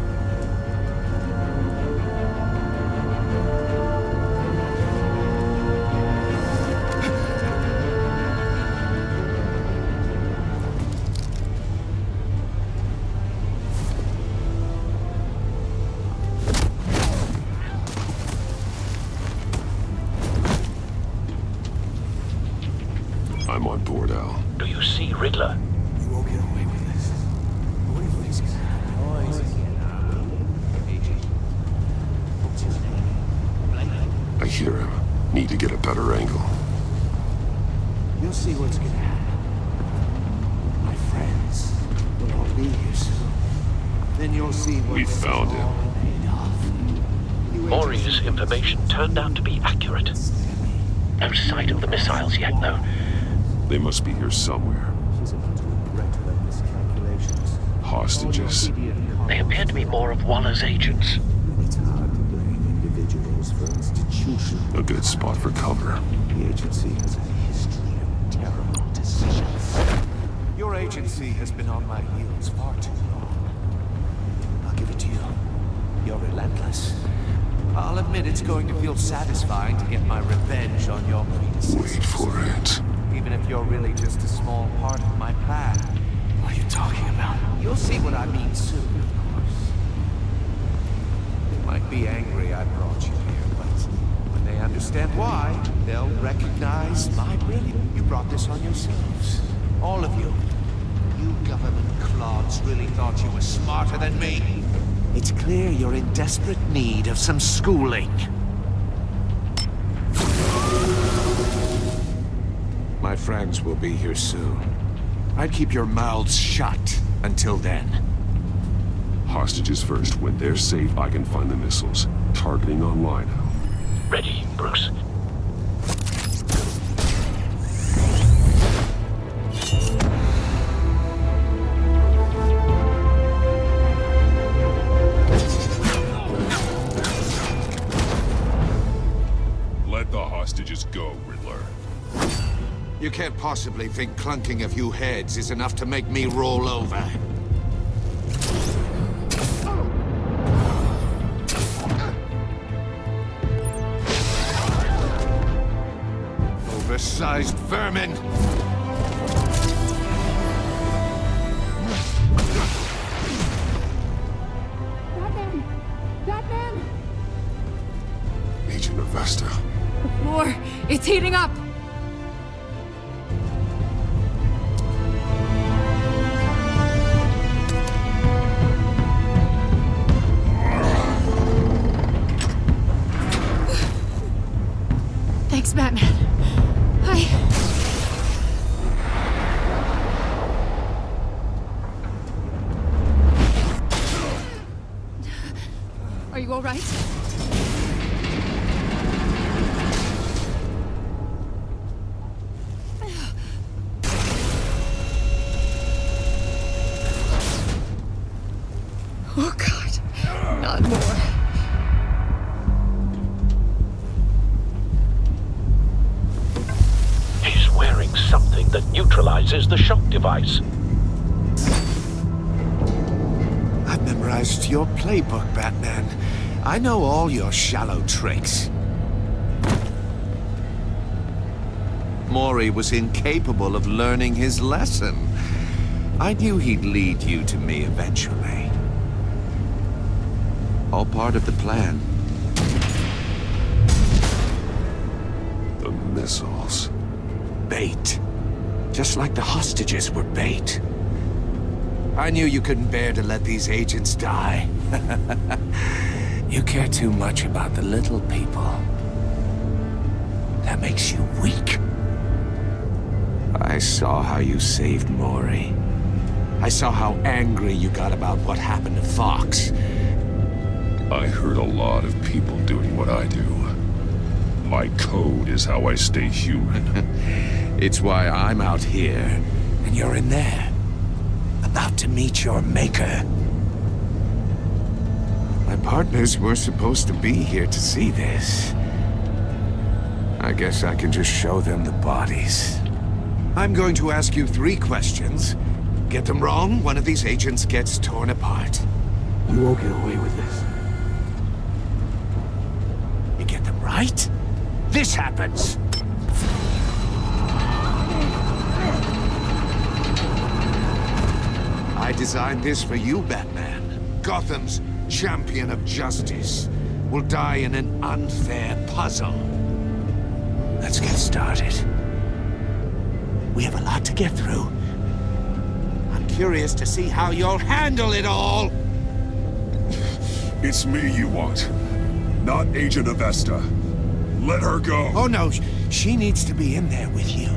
I'm on board, Al. Do you see Riddler? You won't get away with this. What do you think's gonna happen? I hear him. Need to get a better angle. You'll see what's gonna happen. My friends will all be here soon. Then you'll see what We found him. Maury's information turned out to be accurate. No sight of the missiles yet, though. They must be here somewhere. Hostages. They appear to be more of Waller's agents. A good spot for cover. The agency has a history of terrible decisions. Your agency has been on my heels far too long. I'll give it to you. You're relentless. I'll admit it's going to feel satisfying to get my revenge on your predecessors. Wait for it. Even if you're really just a small part of my plan. What are you talking about? You'll see what I mean soon, of course. They might be angry I brought you here, but when they understand why, they'll recognize my brilliance. You brought this on yourselves. All of you. You government boss really thought you were smarter than me. It's clear you're in desperate need of some schooling. My friends will be here soon. I'd keep your mouths shut until then. Hostages first. When they're safe, I can find the missiles. Targeting online now. Ready, Bruce. Let the hostages go, Riddler. You can't possibly think clunking a few heads is enough to make me roll over. Oversized vermin! Batman! Batman! Agent Avesta. The floor, it's heating up! Thanks, Batman. Are you all right? Oh, God. Not more. He's wearing something that neutralizes the shock device. I've memorized your playbook, Batman. I know all your shallow tricks. Mori was incapable of learning his lesson. I knew he'd lead you to me eventually. All part of the plan. The missiles. Bait. Just like the hostages were bait. I knew you couldn't bear to let these agents die. You care too much about the little people. That makes you weak. I saw how you saved Mori. I saw how angry you got about what happened to Fox. I hurt a lot of people doing what I do. My code is how I stay human. It's why I'm out here, and you're in there. About to meet your maker. My partners were supposed to be here to see this. I guess I can just show them the bodies. I'm going to ask you 3 questions. Get them wrong, one of these agents gets torn apart. You won't get away with this. You get them right, this happens. I designed this for you, Batman. Gotham's champion of justice will die in an unfair puzzle. Let's get started. We have a lot to get through. I'm curious to see how you'll handle it all. It's me you want, not Agent Avesta. Let her go. Oh no, she needs to be in there with you.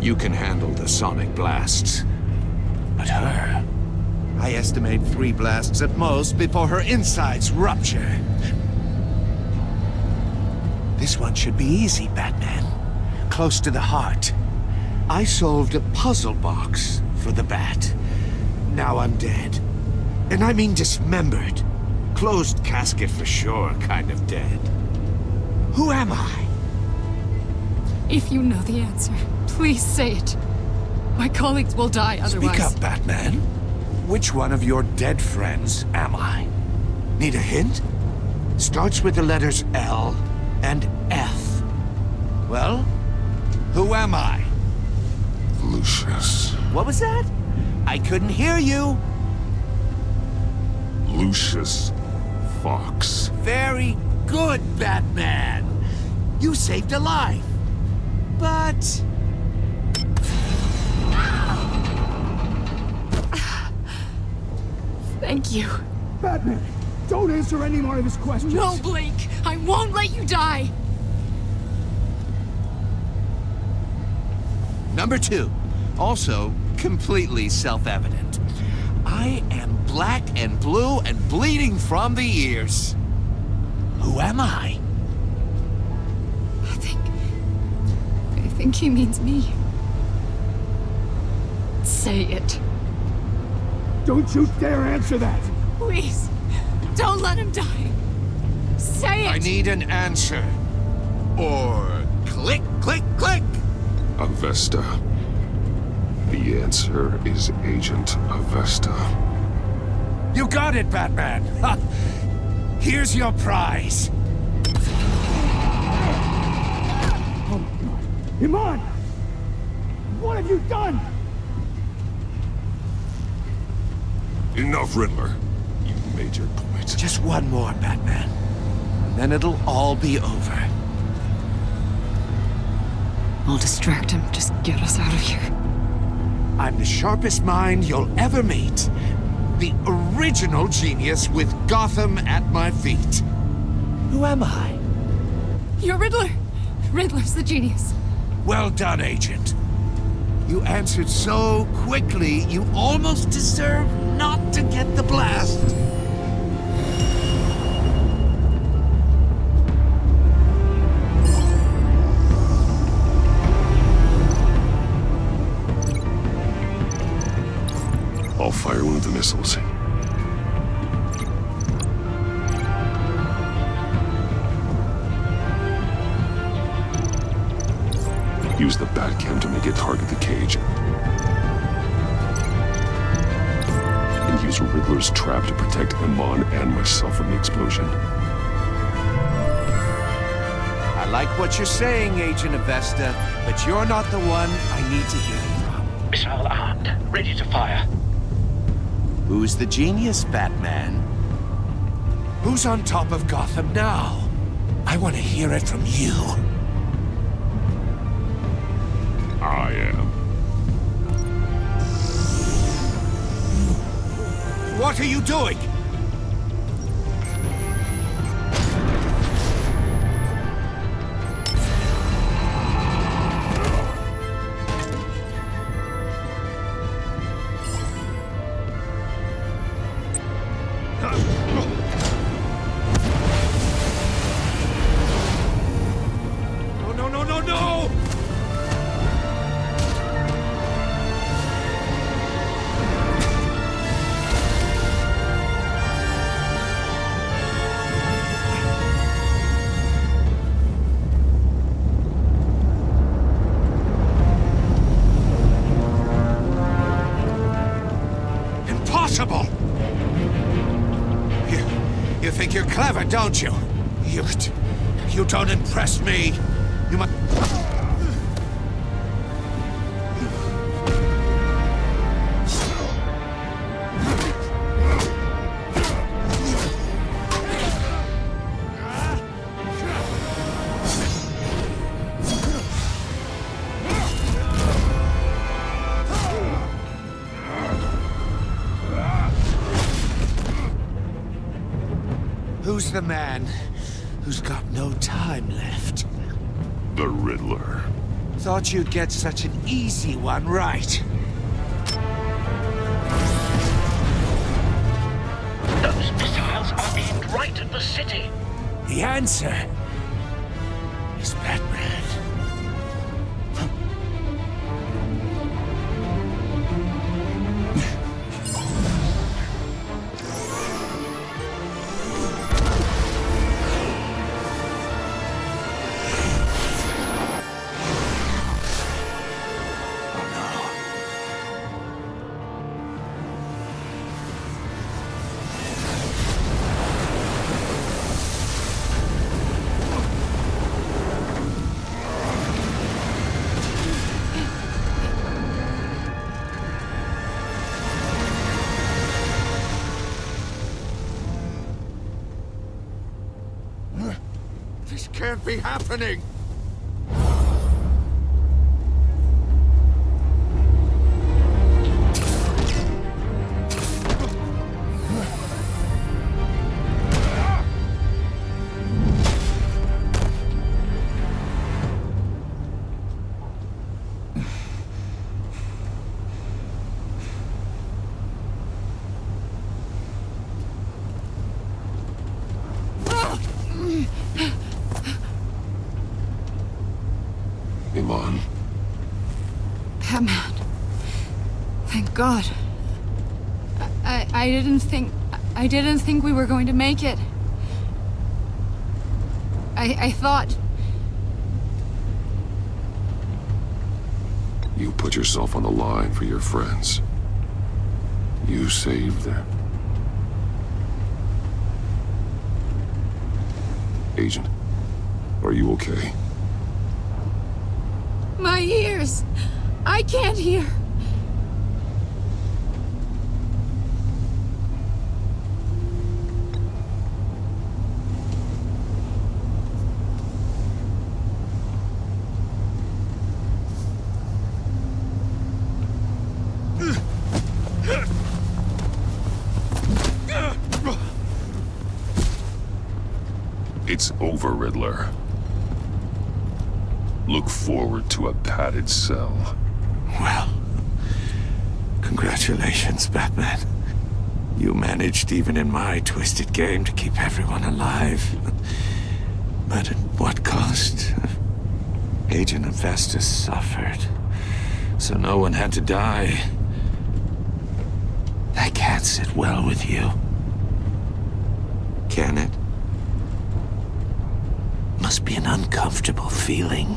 You can handle the sonic blasts. But her, I estimate 3 blasts at most before her insides rupture. This one should be easy, Batman. Close to the heart. I solved a puzzle box for the Bat. Now I'm dead. And I mean dismembered. Closed casket for sure, kind of dead. Who am I? If you know the answer, please say it. My colleagues will die otherwise. Speak up, Batman. Which one of your dead friends am I? Need a hint? Starts with the letters L and F. Well, who am I? Lucius. What was that? I couldn't hear you. Lucius Fox. Very good, Batman. You saved a life. But... Thank you. Batman, don't answer any more of his questions. No, Blake. I won't let you die. Number 2, also completely self-evident. I am black and blue and bleeding from the ears. Who am I? I think he means me. Say it. Don't you dare answer that! Please, don't let him die. Say it! I need an answer. Or click, click, click! Avesta. The answer is Agent Avesta. You got it, Batman! Ha. Here's your prize. Oh my God. Iman! What have you done? Enough, Riddler. You made your point. Just one more, Batman. And then it'll all be over. I'll distract him. Just get us out of here. I'm the sharpest mind you'll ever meet. The original genius with Gotham at my feet. Who am I? You're Riddler. Riddler's the genius. Well done, Agent. You answered so quickly, you almost deserve not to get the blast. I'll fire one of the missiles. Use the Batcam to make it target the cage. And use Riddler's trap to protect Iman and myself from the explosion. I like what you're saying, Agent Avesta, but you're not the one I need to hear it from. Missile armed, ready to fire. Who's the genius, Batman? Who's on top of Gotham now? I want to hear it from you. I am. What are you doing? No! Impossible! You think you're clever, don't you? You don't impress me. You might... Who's the man who's got no time left? The Riddler. Thought you'd get such an easy one right. Those missiles are aimed right at the city. The answer is Batman. This can't be happening! Batman. Thank God. I didn't think we were going to make it. I thought... You put yourself on the line for your friends. You saved them. Agent, are you okay? My ears! I can't hear! It's over, Riddler. Look forward to a padded cell. Well, congratulations, Batman. You managed, even in my twisted game, to keep everyone alive. But at what cost? Agent Infestus suffered, so no one had to die. That can't sit well with you. Can it? Must be an uncomfortable feeling.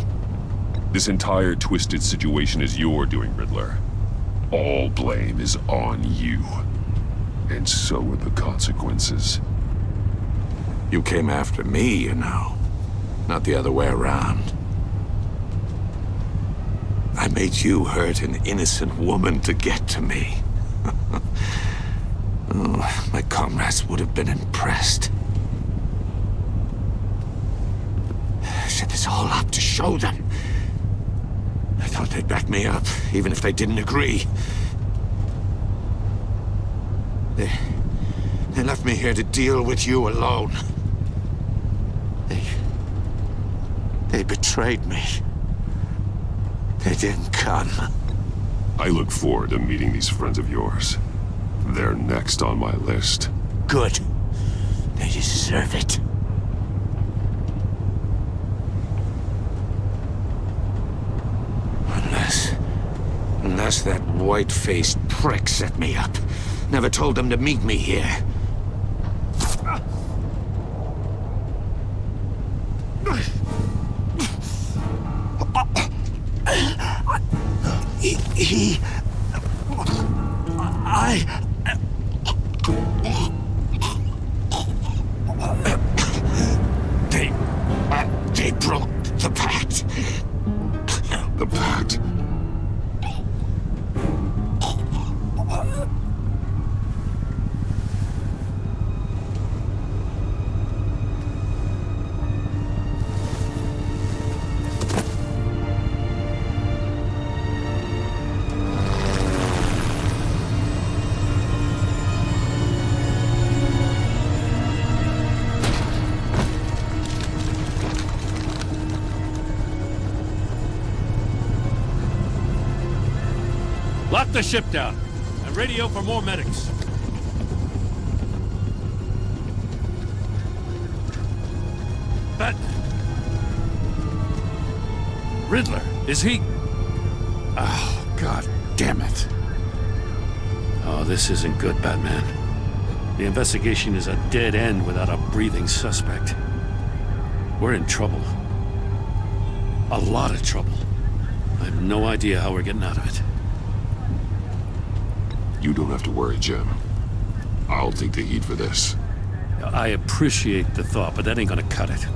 This entire twisted situation is your doing, Riddler. All blame is on you. And so are the consequences. You came after me, you know. Not the other way around. I made you hurt an innocent woman to get to me. Oh, my comrades would have been impressed. Set this all up to show them. I thought they'd back me up, even if they didn't agree. They left me here to deal with you alone. They betrayed me. They didn't come. I look forward to meeting these friends of yours. They're next on my list. Good. They deserve it. Unless that white-faced prick set me up. Never told them to meet me here. They broke the pact. The pact? Lock the ship down and radio for more medics. But... Riddler, is he... Oh, God damn it. Oh, this isn't good, Batman. The investigation is a dead end without a breathing suspect. We're in trouble. A lot of trouble. I have no idea how we're getting out of it. You don't have to worry, Jim. I'll take the heat for this. I appreciate the thought, but that ain't gonna cut it.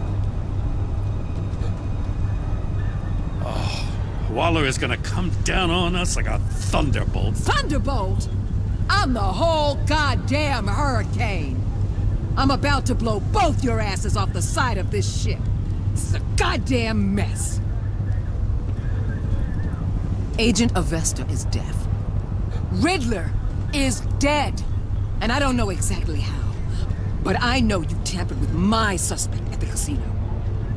Oh, Waller is gonna come down on us like a thunderbolt. Thunderbolt? I'm the whole goddamn hurricane. I'm about to blow both your asses off the side of this ship. This is a goddamn mess. Agent Avesta is deaf. Riddler is dead. And I don't know exactly how, but I know you tampered with my suspect at the casino.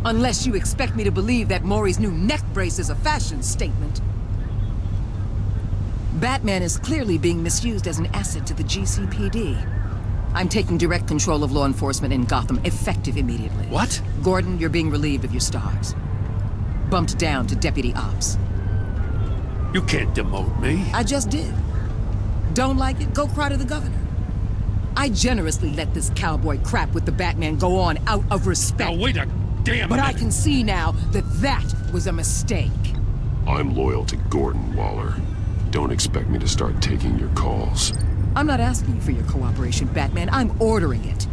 Unless you expect me to believe that Maury's new neck brace is a fashion statement. Batman is clearly being misused as an asset to the GCPD. I'm taking direct control of law enforcement in Gotham, effective immediately. What? Gordon, you're being relieved of your stars. Bumped down to Deputy Ops. You can't demote me. I just did. Don't like it? Go cry to the governor. I generously let this cowboy crap with the Batman go on out of respect. Now wait a damn But minute. I can see now that that was a mistake. I'm loyal to Gordon Waller. Don't expect me to start taking your calls. I'm not asking you for your cooperation, Batman. I'm ordering it.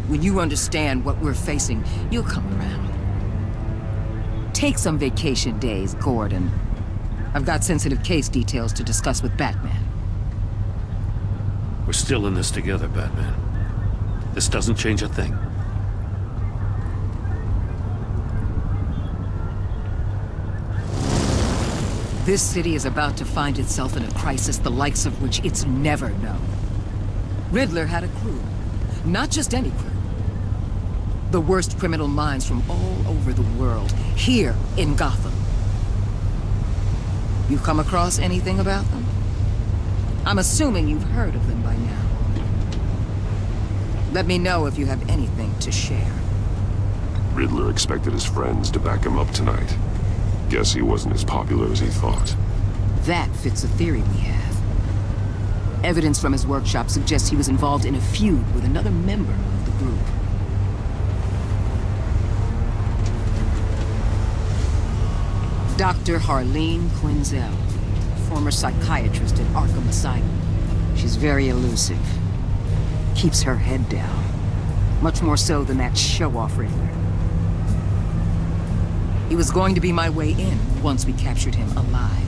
When you understand what we're facing, you'll come around. Take some vacation days, Gordon. I've got sensitive case details to discuss with Batman. We're still in this together, Batman. This doesn't change a thing. This city is about to find itself in a crisis the likes of which it's never known. Riddler had a crew. Not just any crew. The worst criminal minds from all over the world, here in Gotham. You come across anything about them? I'm assuming you've heard of them by now. Let me know if you have anything to share. Riddler expected his friends to back him up tonight. Guess he wasn't as popular as he thought. That fits a theory we have. Evidence from his workshop suggests he was involved in a feud with another member of the group. Dr. Harleen Quinzel, former psychiatrist at Arkham Asylum. She's very elusive. Keeps her head down. Much more so than that show-off Riddler. He was going to be my way in once we captured him alive.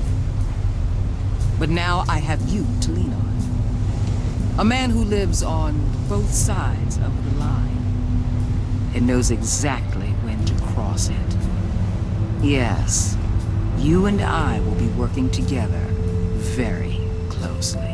But now I have you to lean on. A man who lives on both sides of the line and knows exactly when to cross it. Yes, you and I will be working together very closely.